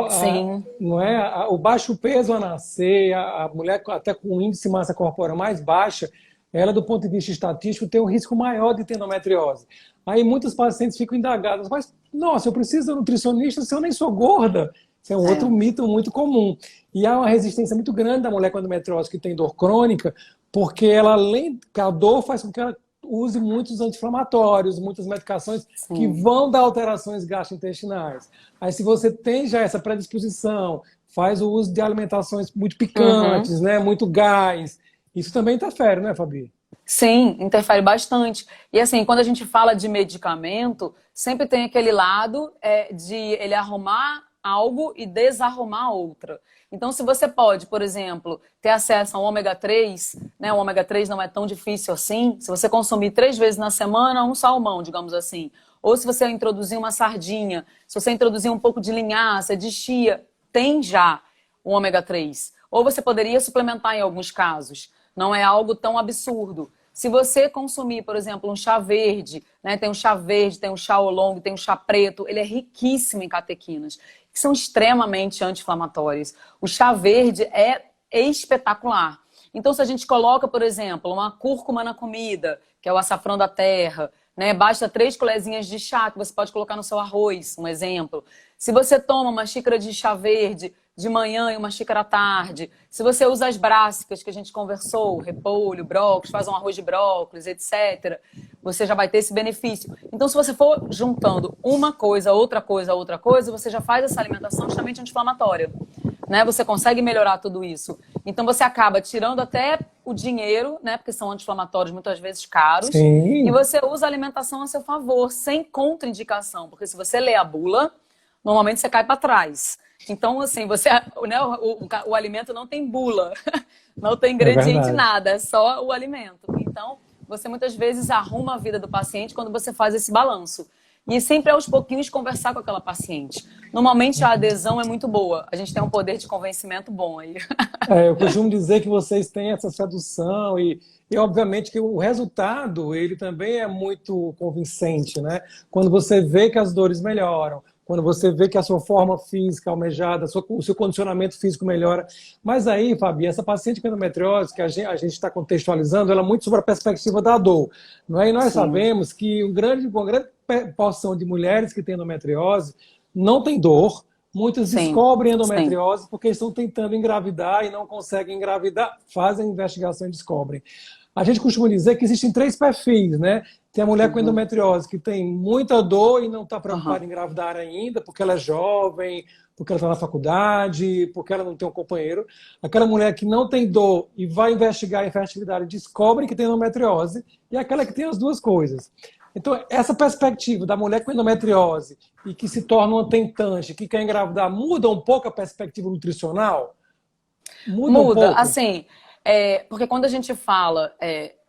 Sim. Não é? O baixo peso a nascer, a mulher até com índice de massa corporal mais baixa, ela, do ponto de vista estatístico, tem um risco maior de ter endometriose. Aí muitos pacientes ficam indagados: mas, nossa, eu preciso de um nutricionista se eu nem sou gorda. Isso é um outro É. mito muito comum. E há uma resistência muito grande da mulher com endometriose que tem dor crônica, porque ela, além que a dor faz com que ela use muitos anti-inflamatórios, muitas medicações que Sim. vão dar alterações gastrointestinais. Aí, se você tem já essa predisposição, faz o uso de alimentações muito Uhum. picantes, né, muito gás, isso também interfere, né, Fabi? Sim, interfere bastante. E assim, quando a gente fala de medicamento, sempre tem aquele lado de ele arrumar algo e desarrumar outra. Então, se você pode, por exemplo, ter acesso ao ômega 3, né? O ômega 3 não é tão difícil assim. Se você consumir 3 vezes na semana, um salmão, digamos assim. Ou se você introduzir uma sardinha, se você introduzir um pouco de linhaça, de chia, tem já o ômega 3. Ou você poderia suplementar em alguns casos. Não é algo tão absurdo. Se você consumir, por exemplo, um chá verde, né? Tem um chá verde, tem um chá oolong, tem um chá preto, ele é riquíssimo em catequinas, que são extremamente anti-inflamatórias. O chá verde é espetacular. Então, se a gente coloca, por exemplo, uma cúrcuma na comida, que é o açafrão da terra, né? Basta 3 colherzinhas de chá que você pode colocar no seu arroz, um exemplo. Se você toma uma xícara de chá verde de manhã e uma xícara à tarde, se você usa as brássicas que a gente conversou, repolho, brócolis, faz um arroz de brócolis, etc., você já vai ter esse benefício. Então, se você for juntando uma coisa, outra coisa, você já faz essa alimentação justamente anti-inflamatória. Né? Você consegue melhorar tudo isso. Então, você acaba tirando até o dinheiro, né? Porque são anti-inflamatórios muitas vezes caros, e Sim, você usa a alimentação a seu favor, sem contraindicação. Porque se você lê a bula, normalmente você cai para trás. Então, assim, você, né, o alimento não tem bula, não tem é ingrediente verdade. nada, é só o alimento. Então, você muitas vezes arruma a vida do paciente quando você faz esse balanço. E sempre aos pouquinhos conversar com aquela paciente. Normalmente a adesão é muito boa. A gente tem um poder de convencimento bom aí. Eu costumo dizer que vocês têm essa sedução e obviamente que o resultado ele também é muito convincente, né? Quando você vê que as dores melhoram, quando você vê que a sua forma física almejada, o seu condicionamento físico melhora. Mas aí, Fabi, essa paciente com endometriose, que a gente está contextualizando, ela é muito sobre a perspectiva da dor. Não é? E nós sabemos que uma grande porção de mulheres que têm endometriose não tem dor. Muitas descobrem endometriose porque estão tentando engravidar e não conseguem engravidar, fazem a investigação e descobrem. A gente costuma dizer que existem 3 perfis, né? Tem a mulher com endometriose que tem muita dor e não está preocupada em engravidar ainda, porque ela é jovem, porque ela está na faculdade, porque ela não tem um companheiro. Aquela mulher que não tem dor e vai investigar a infertilidade descobre que tem endometriose, e aquela que tem as duas coisas. Então, essa perspectiva da mulher com endometriose e que se torna uma tentante, que quer engravidar, muda um pouco a perspectiva nutricional? Muda um pouco. Assim, porque quando a gente fala,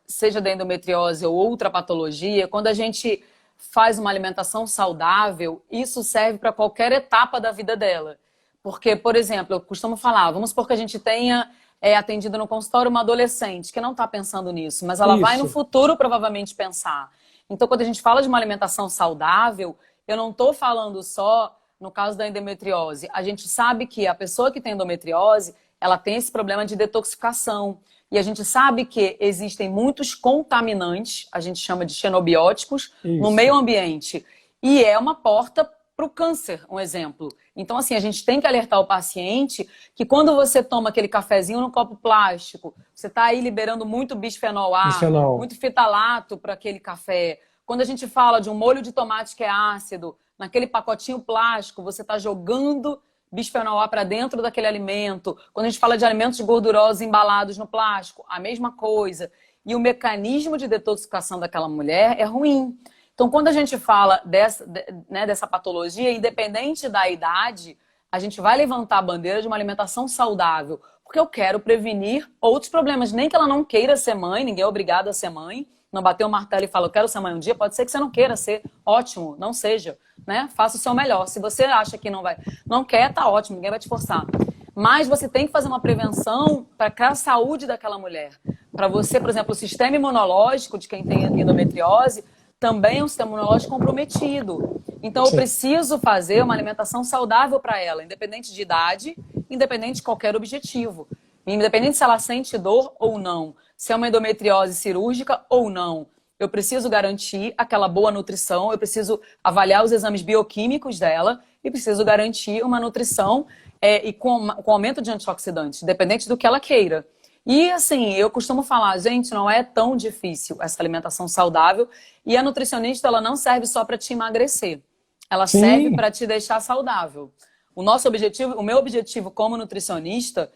seja da endometriose ou outra patologia, quando a gente faz uma alimentação saudável, isso serve para qualquer etapa da vida dela. Porque, por exemplo, eu costumo falar, vamos supor que a gente tenha atendido no consultório uma adolescente que não está pensando nisso, mas ela vai no futuro provavelmente pensar. Então, quando a gente fala de uma alimentação saudável, eu não estou falando só no caso da endometriose. A gente sabe que a pessoa que tem endometriose, ela tem esse problema de detoxificação. E a gente sabe que existem muitos contaminantes, a gente chama de xenobióticos, no meio ambiente. E é uma porta para o câncer, um exemplo. Então, assim, a gente tem que alertar o paciente que quando você toma aquele cafezinho no copo plástico, você está aí liberando muito bisfenol A, muito fitalato para aquele café. Quando a gente fala de um molho de tomate que é ácido, naquele pacotinho plástico, você está jogando bisfenol A para dentro daquele alimento. Quando a gente fala de alimentos gordurosos embalados no plástico, a mesma coisa. E o mecanismo de detoxificação daquela mulher é ruim. Então, quando a gente fala dessa patologia, independente da idade, a gente vai levantar a bandeira de uma alimentação saudável, porque eu quero prevenir outros problemas. Nem que ela não queira ser mãe, ninguém é obrigado a ser mãe, não bater o martelo e falar, eu quero ser mãe um dia, pode ser que você não queira ser, ótimo, não seja, né? Faça o seu melhor. Se você acha que não quer, tá ótimo, ninguém vai te forçar. Mas você tem que fazer uma prevenção para a saúde daquela mulher. Para você, por exemplo, o sistema imunológico de quem tem endometriose também é um sistema imunológico comprometido. Então, eu preciso fazer uma alimentação saudável para ela, independente de idade, independente de qualquer objetivo. Independente se ela sente dor ou não, se é uma endometriose cirúrgica ou não. Eu preciso garantir aquela boa nutrição, eu preciso avaliar os exames bioquímicos dela e preciso garantir uma nutrição e com aumento de antioxidantes, independente do que ela queira. E assim, eu costumo falar, gente, não é tão difícil essa alimentação saudável e a nutricionista ela não serve só para te emagrecer, ela serve para te deixar saudável. O meu objetivo como nutricionista,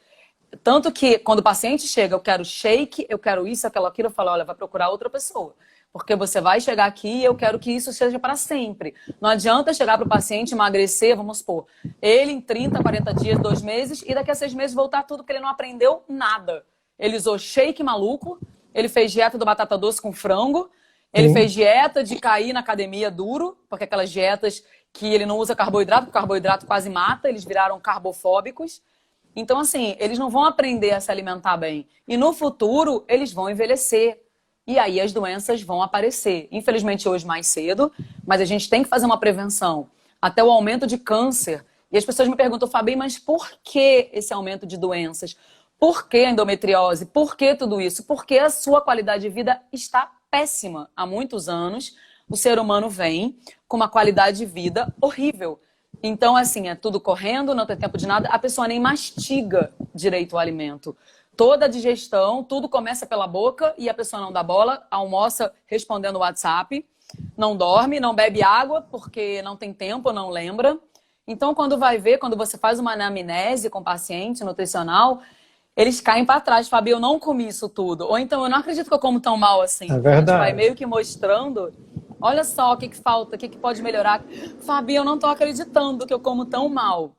tanto que quando o paciente chega, eu quero shake, eu quero isso, aquilo, eu falo, olha, vai procurar outra pessoa. Porque você vai chegar aqui e eu quero que isso seja para sempre. Não adianta chegar para o paciente emagrecer, vamos supor, ele em 30, 40 dias, 2 meses, e daqui a 6 meses voltar tudo que ele não aprendeu nada. Ele usou shake maluco, ele fez dieta do batata doce com frango, ele fez dieta de cair na academia duro, porque aquelas dietas que ele não usa carboidrato, porque o carboidrato quase mata, eles viraram carbofóbicos. Então, assim, eles não vão aprender a se alimentar bem. E no futuro, eles vão envelhecer. E aí as doenças vão aparecer. Infelizmente, hoje mais cedo, mas a gente tem que fazer uma prevenção. Até o aumento de câncer. E as pessoas me perguntam, Fabi, mas por que esse aumento de doenças? Por que a endometriose? Por que tudo isso? Porque a sua qualidade de vida está péssima. Há muitos anos, o ser humano vem com uma qualidade de vida horrível. Então, assim, é tudo correndo, não tem tempo de nada. A pessoa nem mastiga direito o alimento. Toda a digestão, tudo começa pela boca e a pessoa não dá bola, almoça respondendo o WhatsApp, não dorme, não bebe água porque não tem tempo, não lembra. Então, quando vai ver, quando você faz uma anamnese com o paciente nutricional, eles caem para trás. Fabi, eu não comi isso tudo. Ou então, eu não acredito que eu como tão mal assim. É verdade. A gente vai meio que mostrando, olha só o que falta, o que pode melhorar. Fabi, eu não estou acreditando que eu como tão mal.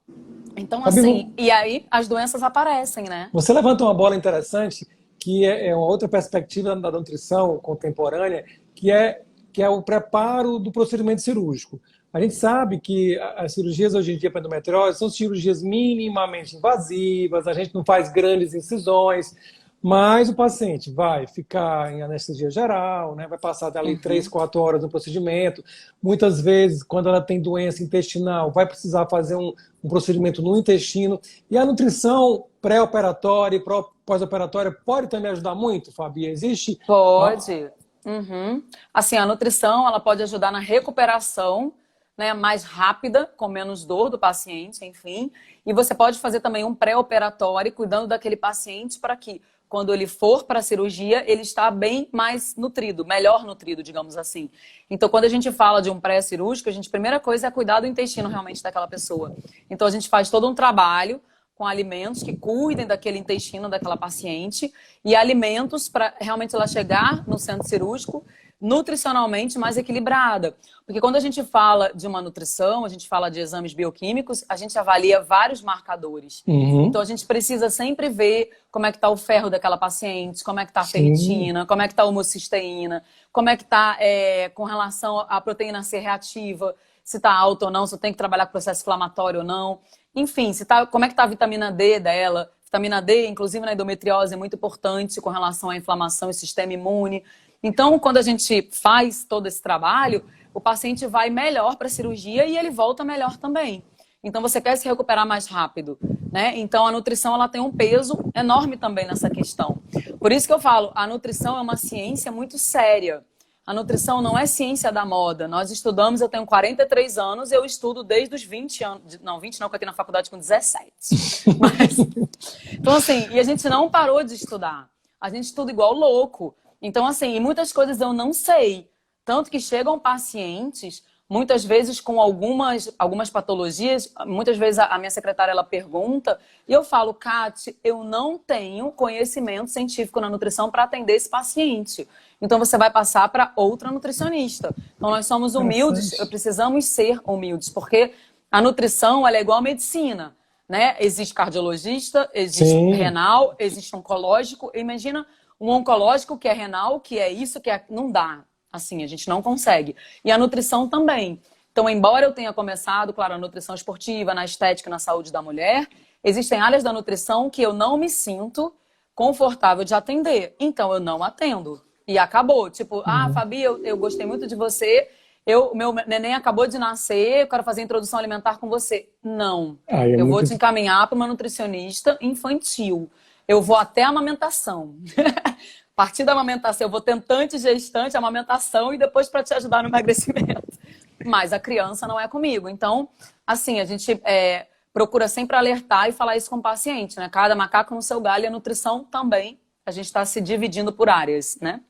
Então, Fabi, assim, e aí as doenças aparecem, né? Você levanta uma bola interessante, que é uma outra perspectiva da nutrição contemporânea, que é o preparo do procedimento cirúrgico. A gente sabe que as cirurgias hoje em dia para endometriose são cirurgias minimamente invasivas, a gente não faz grandes incisões, mas o paciente vai ficar em anestesia geral, né? Vai passar dali 3, 4 horas no procedimento. Muitas vezes, quando ela tem doença intestinal, vai precisar fazer um procedimento no intestino. E a nutrição pré-operatória e pós-operatória pode também ajudar muito, Fabi? Existe? Pode. Assim, a nutrição ela pode ajudar na recuperação, né, mais rápida, com menos dor do paciente, enfim. E você pode fazer também um pré-operatório, cuidando daquele paciente para que, quando ele for para a cirurgia, ele está bem mais nutrido, melhor nutrido, digamos assim. Então, quando a gente fala de um pré-cirúrgico, a primeira coisa é cuidar do intestino realmente daquela pessoa. Então, a gente faz todo um trabalho com alimentos que cuidem daquele intestino daquela paciente e alimentos para realmente ela chegar no centro cirúrgico nutricionalmente mais equilibrada. Porque quando a gente fala de uma nutrição, a gente fala de exames bioquímicos, a gente avalia vários marcadores. Então a gente precisa sempre ver como é que está o ferro daquela paciente, como é que está a ferritina, como é que está a homocisteína, como é que está com relação à proteína C reativa, se está alta ou não, se tem que trabalhar com processo inflamatório ou não. Enfim, como é que está a vitamina D dela. Vitamina D, inclusive na endometriose, é muito importante com relação à inflamação e sistema imune. Então, quando a gente faz todo esse trabalho, o paciente vai melhor para a cirurgia e ele volta melhor também. Então, você quer se recuperar mais rápido, né? Então, a nutrição ela tem um peso enorme também nessa questão. Por isso que eu falo, a nutrição é uma ciência muito séria. A nutrição não é ciência da moda. Nós estudamos, eu tenho 43 anos, eu estudo desde os 20 anos. Não, 20 não, porque eu entrei na faculdade com 17. Então, assim, e a gente não parou de estudar. A gente estuda igual louco. Então, assim, e muitas coisas eu não sei. Tanto que chegam pacientes, muitas vezes com algumas patologias, muitas vezes a minha secretária ela pergunta, e eu falo, Kati, eu não tenho conhecimento científico na nutrição para atender esse paciente. Então, você vai passar para outra nutricionista. Então, nós somos humildes, precisamos ser humildes, porque a nutrição ela é igual à medicina, né? Existe cardiologista, existe renal, existe oncológico. Imagina um oncológico que é renal, que é isso, que é... Não dá. Assim, a gente não consegue. E a nutrição também. Então, embora eu tenha começado, claro, a nutrição esportiva, na estética e na saúde da mulher, existem áreas da nutrição que eu não me sinto confortável de atender. Então, eu não atendo. E acabou. Tipo, Fabi, eu gostei muito de você, meu neném acabou de nascer, eu quero fazer introdução alimentar com você. Não. Eu vou te encaminhar para uma nutricionista infantil. Eu vou até a amamentação. A partir da amamentação, eu vou tentante, gestante, amamentação e depois para te ajudar no emagrecimento. Mas a criança não é comigo. Então, assim, a gente procura sempre alertar e falar isso com o paciente, né? Cada macaco no seu galho, e a nutrição também. A gente está se dividindo por áreas, né?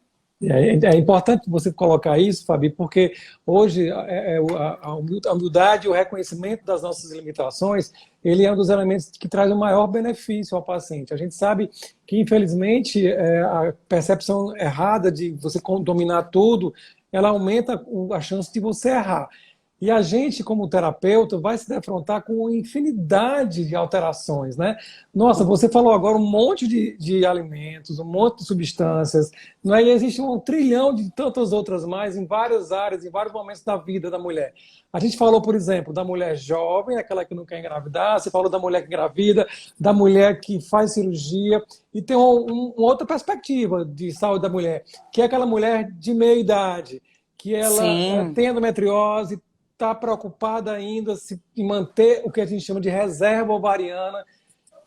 É importante você colocar isso, Fabi, porque hoje a humildade e o reconhecimento das nossas limitações, ele é um dos elementos que traz o maior benefício ao paciente. A gente sabe que, infelizmente, a percepção errada de você dominar tudo, ela aumenta a chance de você errar. E a gente, como terapeuta, vai se defrontar com uma infinidade de alterações, né? Nossa, você falou agora um monte de alimentos, um monte de substâncias, não é? E existe um trilhão de tantas outras mais em várias áreas, em vários momentos da vida da mulher. A gente falou, por exemplo, da mulher jovem, aquela que não quer engravidar, você falou da mulher que engravida, da mulher que faz cirurgia, e tem uma outra perspectiva de saúde da mulher, que é aquela mulher de meia idade, que ela tem endometriose, está preocupada ainda em manter o que a gente chama de reserva ovariana.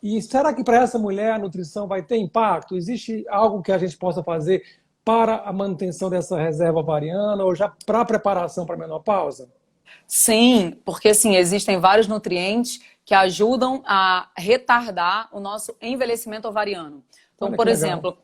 E será que para essa mulher a nutrição vai ter impacto? Existe algo que a gente possa fazer para a manutenção dessa reserva ovariana ou já para a preparação para a menopausa? Sim, porque assim, existem vários nutrientes que ajudam a retardar o nosso envelhecimento ovariano. Então, por exemplo,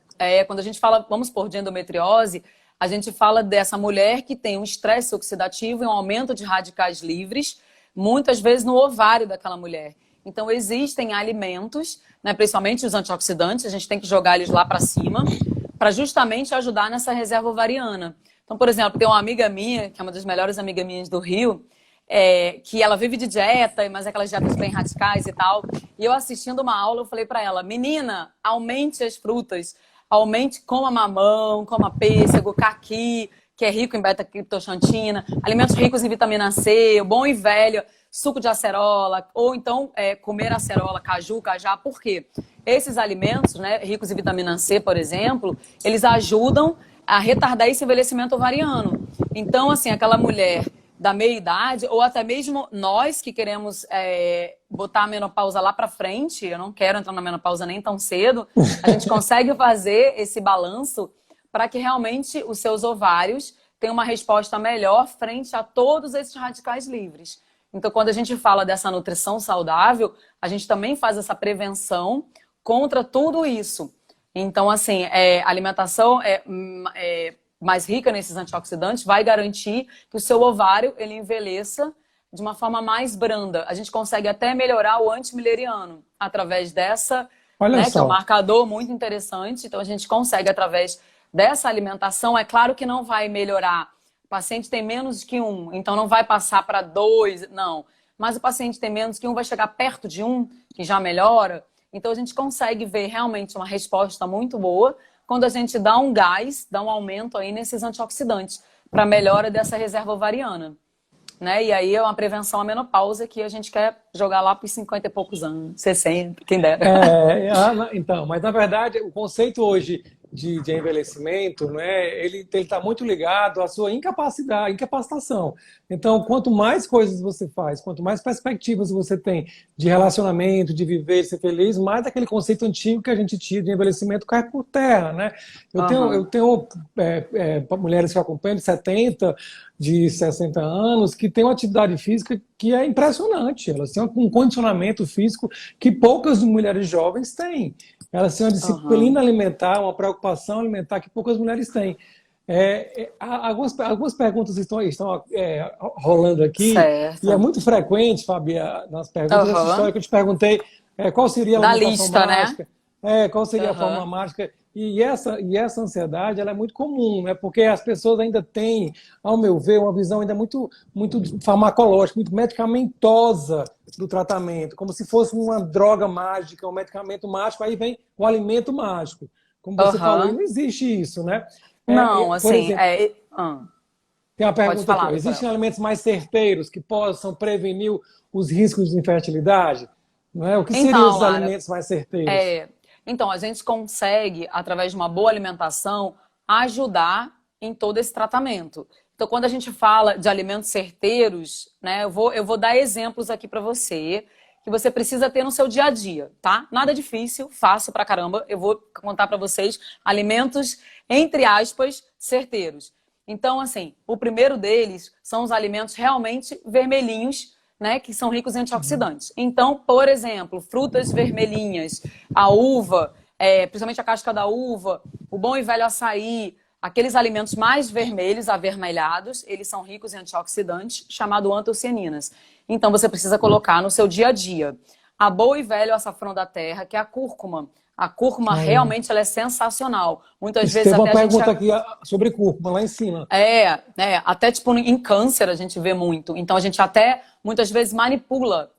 quando a gente fala, vamos supor, de endometriose, a gente fala dessa mulher que tem um estresse oxidativo e um aumento de radicais livres, muitas vezes no ovário daquela mulher. Então, existem alimentos, né, principalmente os antioxidantes, a gente tem que jogar eles lá para cima, para justamente ajudar nessa reserva ovariana. Então, por exemplo, tem uma amiga minha, que é uma das melhores amigas minhas do Rio, que ela vive de dieta, mas aquelas dietas bem radicais e tal. E eu assistindo uma aula, eu falei para ela, menina, aumente as frutas. aumente, coma mamão, coma pêssego, caqui, que é rico em beta-criptoxantina, alimentos ricos em vitamina C, o bom e velho suco de acerola, ou então comer acerola, caju, cajá. Por quê? Esses alimentos, né, ricos em vitamina C, por exemplo, eles ajudam a retardar esse envelhecimento ovariano. Então, assim, aquela mulher da meia-idade, ou até mesmo nós que queremos botar a menopausa lá para frente, eu não quero entrar na menopausa nem tão cedo, a gente consegue fazer esse balanço para que realmente os seus ovários tenham uma resposta melhor frente a todos esses radicais livres. Então, quando a gente fala dessa nutrição saudável, a gente também faz essa prevenção contra tudo isso. Então, assim, a alimentação mais rica nesses antioxidantes vai garantir que o seu ovário ele envelheça de uma forma mais branda. A gente consegue até melhorar o antimileriano através dessa, né, que é um marcador muito interessante. Então, a gente consegue, através dessa alimentação, é claro que não vai melhorar. O paciente tem menos que 1, então não vai passar para 2, não. Mas o paciente tem menos que 1, vai chegar perto de 1, que já melhora. Então, a gente consegue ver realmente uma resposta muito boa quando a gente dá um gás, dá um aumento aí nesses antioxidantes para melhora dessa reserva ovariana. Né? E aí é uma prevenção à menopausa que a gente quer jogar lá para os 50 e poucos anos, 60, quem dera. Então, mas na verdade o conceito hoje de envelhecimento, né, ele está muito ligado à sua incapacitação. Então, quanto mais coisas você faz, quanto mais perspectivas você tem de relacionamento, de viver, de ser feliz, mais aquele conceito antigo que a gente tinha de envelhecimento cai por terra, né? Eu tenho mulheres que eu acompanho de 70, de 60 anos, que têm uma atividade física que é impressionante. Elas têm um condicionamento físico que poucas mulheres jovens têm. Elas têm uma disciplina alimentar, uma preocupação alimentar que poucas mulheres têm. Algumas perguntas estão rolando aqui, certo. E é muito frequente, Fabia, nas perguntas dessa história que eu te perguntei qual seria a alimentação mágica, qual seria a forma mágica. E essa ansiedade ela é muito comum, né? Porque as pessoas ainda têm, ao meu ver, uma visão ainda muito farmacológica, muito medicamentosa do tratamento, como se fosse uma droga mágica, um medicamento mágico, aí vem o alimento mágico. Como você falou, e não existe isso, né? Não, assim... Tem uma pergunta aqui. Existem alimentos mais certeiros que possam prevenir os riscos de infertilidade? Não é? O que seriam os alimentos mais certeiros? Então, a gente consegue, através de uma boa alimentação, ajudar em todo esse tratamento. Então, quando a gente fala de alimentos certeiros, né, eu vou dar exemplos aqui para você, que você precisa ter no seu dia a dia, tá? Nada difícil, fácil pra caramba. Eu vou contar para vocês alimentos, entre aspas, certeiros. Então, assim, o primeiro deles são os alimentos realmente vermelhinhos, né, que são ricos em antioxidantes. Então, por exemplo, frutas vermelhinhas, a uva, principalmente a casca da uva, o bom e velho açaí, aqueles alimentos mais vermelhos, avermelhados, eles são ricos em antioxidantes, chamado antocianinas. Então, você precisa colocar no seu dia a dia. A boa e velho açafrão da terra, que é a cúrcuma. A cúrcuma realmente ela é sensacional. Muitas vezes tem até uma pergunta aqui sobre cúrcuma, lá em cima. Até tipo em câncer a gente vê muito. Então, a gente até muitas vezes manipula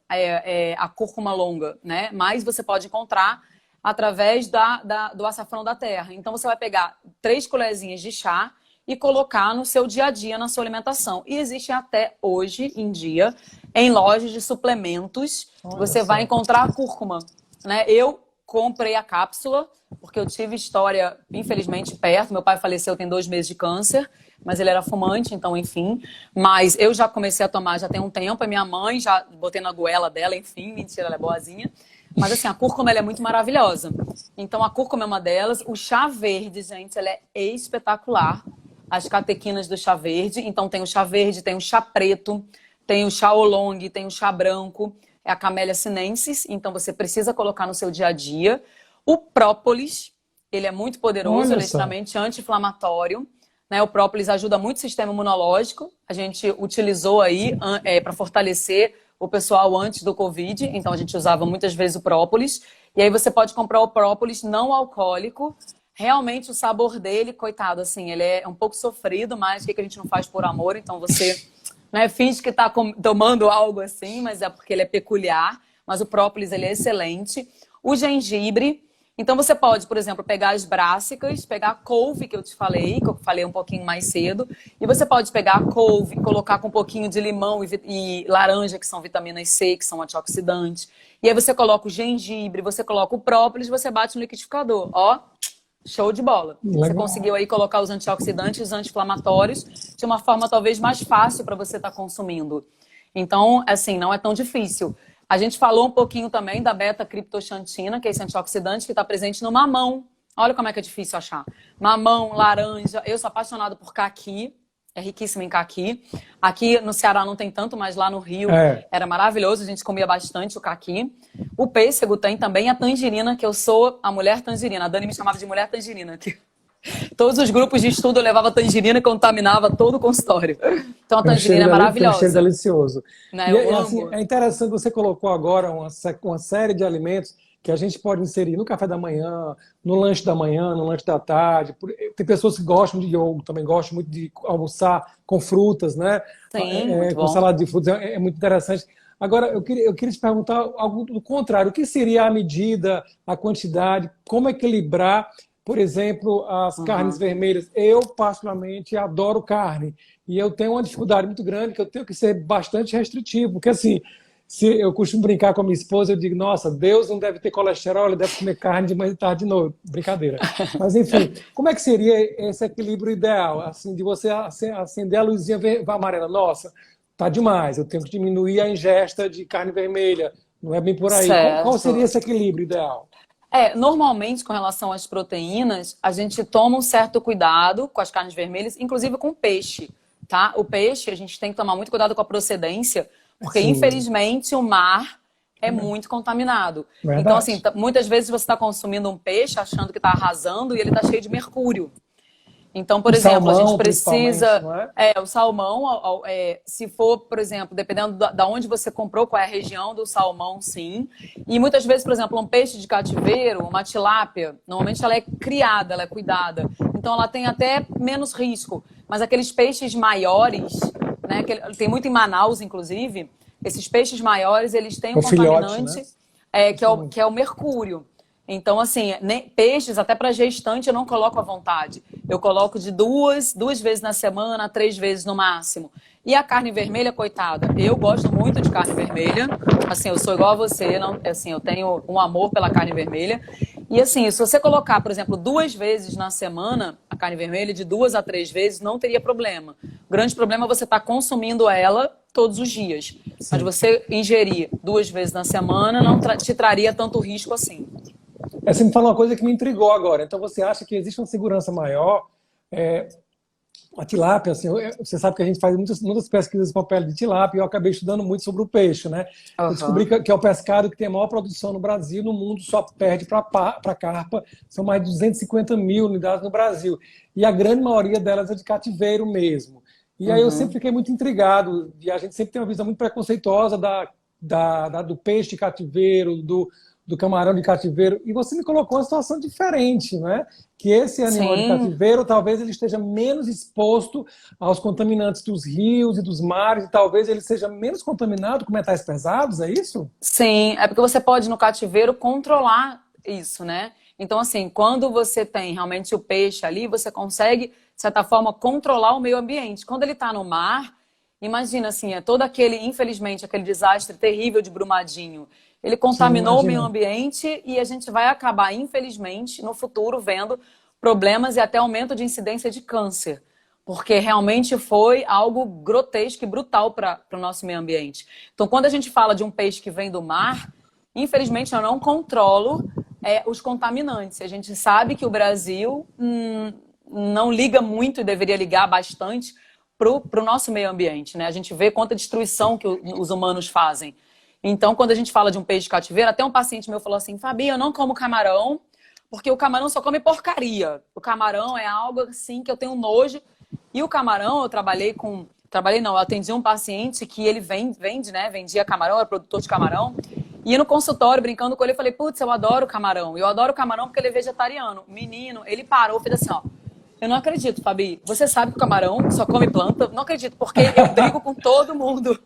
a cúrcuma longa, né? Mas você pode encontrar através do açafrão da terra. Então, você vai pegar 3 colherzinhas de chá e colocar no seu dia a dia, na sua alimentação. E existe até hoje em dia, em lojas de suplementos, você vai encontrar a cúrcuma, né? Eu comprei a cápsula, porque eu tive história, infelizmente, perto. Meu pai faleceu tem 2 meses de câncer, mas ele era fumante, então, enfim. Mas eu já comecei a tomar já tem um tempo, a minha mãe já botei na goela dela, enfim, mentira, ela é boazinha. Mas assim, a cúrcuma ela é muito maravilhosa. Então, a cúrcuma é uma delas. O chá verde, gente, ela é espetacular. As catequinas do chá verde. Então, tem o chá verde, tem o chá preto, tem o chá oolong, tem o chá branco. É a Camellia sinensis, então você precisa colocar no seu dia a dia. O própolis, ele é muito poderoso, ele é extremamente anti-inflamatório. Né? O própolis ajuda muito o sistema imunológico. A gente utilizou aí para fortalecer o pessoal antes do Covid, então a gente usava muitas vezes o própolis. E aí você pode comprar o própolis não alcoólico. Realmente o sabor dele, coitado, assim, ele é um pouco sofrido, mas o que a gente não faz por amor? Então você... né, finge que está tomando algo assim, mas é porque ele é peculiar. Mas o própolis ele é excelente. O gengibre. Então você pode, por exemplo, pegar as brássicas, pegar a couve que eu falei um pouquinho mais cedo, e você pode pegar a couve, colocar com um pouquinho de limão e laranja, que são vitaminas C, que são antioxidantes. E aí você coloca o gengibre, você coloca o própolis, você bate no liquidificador. Ó, show de bola. Legal. Você conseguiu aí colocar os antioxidantes, os anti-inflamatórios de uma forma talvez mais fácil para você estar consumindo. Então, assim, não é tão difícil. A gente falou um pouquinho também da beta-criptoxantina, que é esse antioxidante que está presente no mamão. Olha como é que é difícil achar. Mamão, laranja. Eu sou apaixonada por caqui. É riquíssimo em caqui. Aqui no Ceará não tem tanto, mas lá no Rio era maravilhoso. A gente comia bastante o caqui. O pêssego tem também a tangerina, que eu sou a mulher tangerina. A Dani me chamava de mulher tangerina. Todos os grupos de estudo eu levava tangerina e contaminava todo o consultório. Então a tangerina é maravilhosa. Um cheiro delicioso. Né? E assim, é interessante, você colocou agora uma série de alimentos que a gente pode inserir no café da manhã, no lanche da manhã, no lanche da tarde. Tem pessoas que gostam de iogurte, também gostam muito de almoçar com frutas, né? Sim, com salada de frutas, é muito interessante. Agora, eu queria te perguntar algo do contrário. O que seria a medida, a quantidade, como equilibrar, por exemplo, as carnes vermelhas? Eu, particularmente, adoro carne. E eu tenho uma dificuldade muito grande, que eu tenho que ser bastante restritivo. Porque, assim, se eu costumo brincar com a minha esposa, eu digo, nossa, Deus não deve ter colesterol, ele deve comer carne de manhã e tarde de noite. Brincadeira. Mas, enfim, como é que seria esse equilíbrio ideal? Assim, de você acender a luzinha amarela. Nossa, tá demais, eu tenho que diminuir a ingesta de carne vermelha. Não é bem por aí. Qual seria esse equilíbrio ideal? Normalmente, com relação às proteínas, a gente toma um certo cuidado com as carnes vermelhas, inclusive com o peixe, tá? O peixe, a gente tem que tomar muito cuidado com a procedência, porque, infelizmente, o mar é muito contaminado. Verdade. Então, assim, muitas vezes você está consumindo um peixe achando que está arrasando e ele está cheio de mercúrio. Então, por exemplo, a gente precisa... o salmão, se for, por exemplo, dependendo da onde você comprou, qual é a região do salmão, sim. E muitas vezes, por exemplo, um peixe de cativeiro, uma tilápia, normalmente ela é criada, ela é cuidada. Então, ela tem até menos risco. Mas aqueles peixes maiores, né, tem muito em Manaus, inclusive, esses peixes maiores, eles têm um contaminante, filhote, né? que é o mercúrio. Então, assim, peixes, até para gestante, eu não coloco à vontade. Eu coloco de duas vezes na semana, 3 vezes no máximo. E a carne vermelha, coitada, eu gosto muito de carne vermelha. Assim, eu sou igual a você, não, assim, eu tenho um amor pela carne vermelha. E assim, se você colocar, por exemplo, 2 vezes na semana a carne vermelha, de 2 a 3 vezes, não teria problema. O grande problema é você estar consumindo ela todos os dias. Sim. Mas você ingerir 2 vezes na semana não te traria tanto risco assim. Você me falou uma coisa que me intrigou agora. Então, você acha que existe uma segurança maior? A tilápia, assim, você sabe que a gente faz muitas pesquisas com a pele de tilápia e eu acabei estudando muito sobre o peixe, né? Eu descobri que é o pescado que tem a maior produção no Brasil, no mundo só perde para a carpa, são mais de 250 mil unidades no Brasil. E a grande maioria delas é de cativeiro mesmo. E aí eu sempre fiquei muito intrigado, e a gente sempre tem uma visão muito preconceituosa do peixe de cativeiro, do camarão de cativeiro, e você me colocou uma situação diferente, né? Que esse animal de cativeiro, talvez ele esteja menos exposto aos contaminantes dos rios e dos mares, e talvez ele seja menos contaminado com metais pesados, é isso? Sim, é porque você pode, no cativeiro, controlar isso, né? Então, assim, quando você tem realmente o peixe ali, você consegue, de certa forma, controlar o meio ambiente. Quando ele está no mar, imagina, assim, todo infelizmente, aquele desastre terrível de Brumadinho. Ele contaminou o meio ambiente e a gente vai acabar, infelizmente, no futuro, vendo problemas e até aumento de incidência de câncer. Porque realmente foi algo grotesco e brutal para o nosso meio ambiente. Então, quando a gente fala de um peixe que vem do mar, infelizmente eu não controlo os contaminantes. A gente sabe que o Brasil não liga muito e deveria ligar bastante para o nosso meio ambiente, né? A gente vê quanta destruição que os humanos fazem. Então, quando a gente fala de um peixe de cativeiro, até um paciente meu falou assim, Fabi, eu não como camarão, porque o camarão só come porcaria. O camarão é algo assim que eu tenho nojo. E o camarão, eu atendi um paciente que ele vendia camarão, era produtor de camarão. E no consultório, brincando com ele, eu falei, putz, eu adoro camarão. Eu adoro camarão porque ele é vegetariano. Menino, ele parou, fez assim, ó. Eu não acredito, Fabi. Você sabe que o camarão só come planta? Não acredito, porque eu brigo com todo mundo.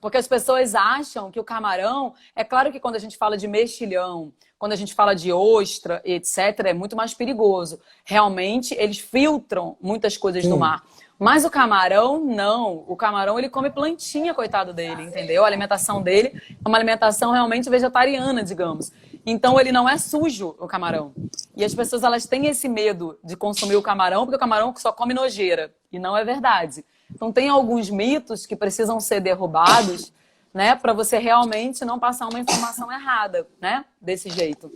Porque as pessoas acham que o camarão... É claro que quando a gente fala de mexilhão, quando a gente fala de ostra, etc., é muito mais perigoso. Realmente, eles filtram muitas coisas do mar. Mas o camarão, não. O camarão, ele come plantinha, coitado dele, entendeu? A alimentação dele é uma alimentação realmente vegetariana, digamos. Então, ele não é sujo, o camarão. E as pessoas, elas têm esse medo de consumir o camarão, porque o camarão só come nojeira. E não é verdade. Então, tem alguns mitos que precisam ser derrubados, né? Para você realmente não passar uma informação errada, né? Desse jeito.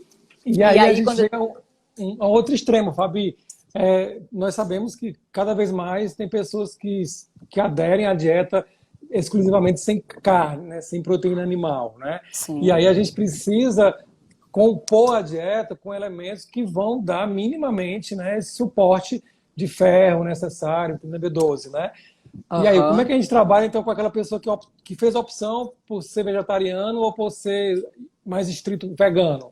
E aí a gente chega a outro extremo, Fabi. Nós sabemos que cada vez mais tem pessoas que aderem à dieta exclusivamente sem carne, né? Sem proteína animal, né? Sim. E aí a gente precisa compor a dieta com elementos que vão dar minimamente, né, esse suporte de ferro necessário, vitamina B12, né? E aí, como é que a gente trabalha então com aquela pessoa que fez a opção por ser vegetariano ou por ser mais estrito vegano?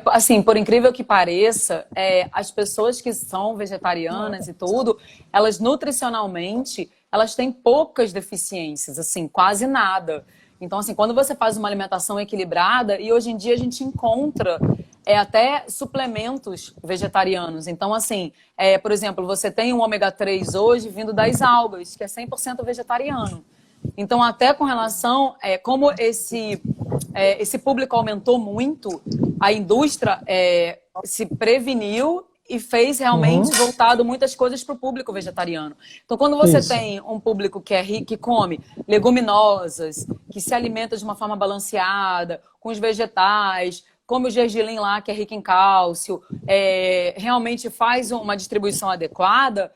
Assim, por incrível que pareça, as pessoas que são vegetarianas e tudo, elas nutricionalmente, elas têm poucas deficiências, assim, quase nada. Então, assim, quando você faz uma alimentação equilibrada, e hoje em dia a gente encontra até suplementos vegetarianos. Então, assim, por exemplo, você tem um ômega 3 hoje vindo das algas, que é 100% vegetariano. Então, até com relação como esse público aumentou muito, a indústria se preveniu e fez realmente voltado muitas coisas para o público vegetariano. Então, quando você tem um público que é rico, que come leguminosas, que se alimenta de uma forma balanceada, com os vegetais, come o gergelim lá, que é rico em cálcio, realmente faz uma distribuição adequada,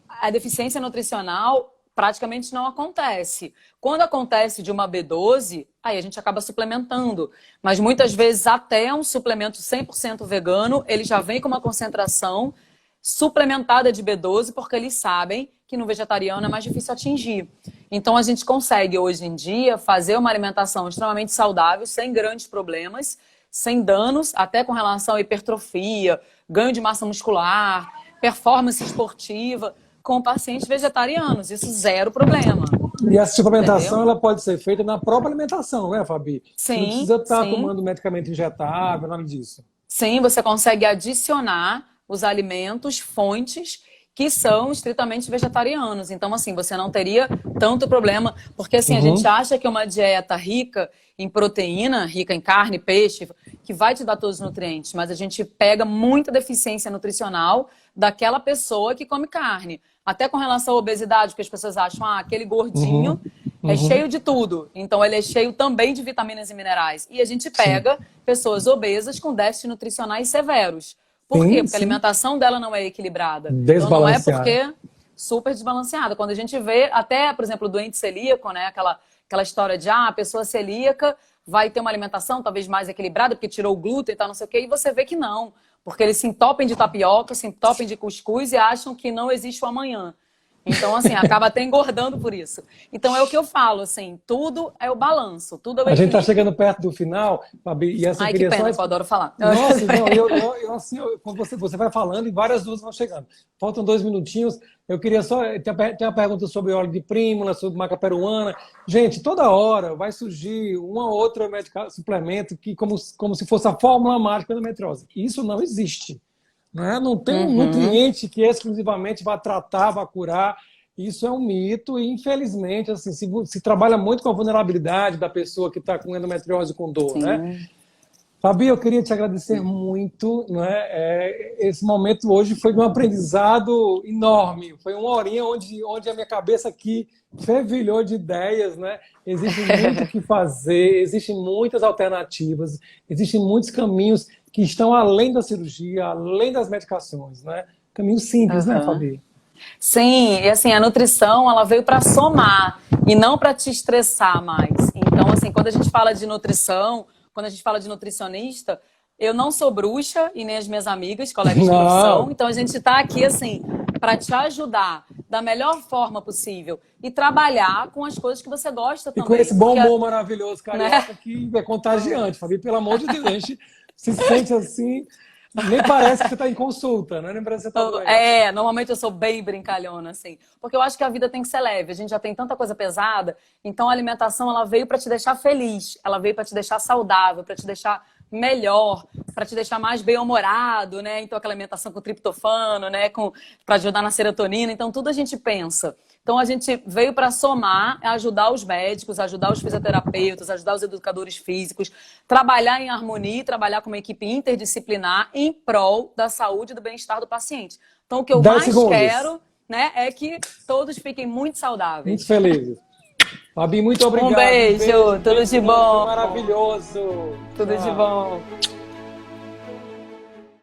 a deficiência nutricional praticamente não acontece. Quando acontece de uma B12, aí a gente acaba suplementando. Mas muitas vezes até um suplemento 100% vegano, ele já vem com uma concentração suplementada de B12, porque eles sabem que no vegetariano é mais difícil atingir. Então a gente consegue hoje em dia fazer uma alimentação extremamente saudável, sem grandes problemas, sem danos, até com relação à hipertrofia, ganho de massa muscular, performance esportiva, com pacientes vegetarianos, isso zero problema. E essa suplementação, ela pode ser feita na própria alimentação, né, Fabi? Sim. Não precisa estar tomando medicamento injetável, nada disso. Sim, você consegue adicionar os alimentos, fontes, que são estritamente vegetarianos. Então, assim, você não teria tanto problema, porque assim, a gente acha que uma dieta rica em proteína, rica em carne, peixe, que vai te dar todos os nutrientes, mas a gente pega muita deficiência nutricional daquela pessoa que come carne. Até com relação à obesidade, porque as pessoas acham, aquele gordinho é cheio de tudo. Então, ele é cheio também de vitaminas e minerais. E a gente pega pessoas obesas com déficits nutricionais severos. Por quê? Porque a alimentação dela não é equilibrada. Então, não é porque super desbalanceada. Quando a gente vê, até, por exemplo, o doente celíaco, né? Aquela história de, a pessoa celíaca vai ter uma alimentação talvez mais equilibrada, porque tirou o glúten e tal, não sei o quê. E você vê que não. Porque eles se entopem de tapioca, se entopem de cuscuz e acham que não existe o amanhã. Então, assim, acaba até engordando por isso. Então, é o que eu falo, assim, tudo é o balanço, tudo é o equilíbrio. A gente tá chegando perto do final, Fabi, e essa Ai, que pena, que eu adoro falar. Nossa, não, assim, quando você vai falando e várias dúvidas vão chegando. Faltam 2 minutinhos, eu queria só... Tem uma pergunta sobre óleo de prímula, sobre maca peruana. Gente, toda hora vai surgir uma ou outra suplemento que como se fosse a fórmula mágica da endometriose. Isso não existe. Né? Não tem um nutriente que exclusivamente vai tratar, vai curar. Isso é um mito e, infelizmente, assim, se trabalha muito com a vulnerabilidade da pessoa que está com endometriose com dor. Né? Fabi, eu queria te agradecer muito. Né? Esse momento hoje foi de um aprendizado enorme. Foi uma horinha onde a minha cabeça aqui fervilhou de ideias. Né? Existe muito o que fazer, existem muitas alternativas, existem muitos caminhos que estão além da cirurgia, além das medicações, né? Caminho simples, né, Fabi? Sim, e assim, a nutrição, ela veio para somar e não para te estressar mais. Então, assim, quando a gente fala de nutrição, quando a gente fala de nutricionista, eu não sou bruxa e nem as minhas amigas, colegas de profissão, então a gente está aqui, assim, para te ajudar da melhor forma possível e trabalhar com as coisas que você gosta também. E com esse bom humor maravilhoso, carioca, que é contagiante, Fabi, pelo amor de Deus, a gente se sente assim, nem parece que você está em consulta, né? Nem parece que você está doente. Normalmente eu sou bem brincalhona, assim, porque eu acho que a vida tem que ser leve, a gente já tem tanta coisa pesada, então a alimentação, ela veio para te deixar feliz, ela veio para te deixar saudável, para te deixar melhor, para te deixar mais bem-humorado, né? Então, aquela alimentação com triptofano, né? Para ajudar na serotonina. Então, tudo a gente pensa. Então, a gente veio para somar, ajudar os médicos, ajudar os fisioterapeutas, ajudar os educadores físicos, trabalhar em harmonia, trabalhar com uma equipe interdisciplinar em prol da saúde e do bem-estar do paciente. Então, o que eu mais quero, né, é que todos fiquem muito saudáveis. Muito felizes. Fabi, muito obrigado. Um beijo, tudo de bom. Maravilhoso. Tudo de bom.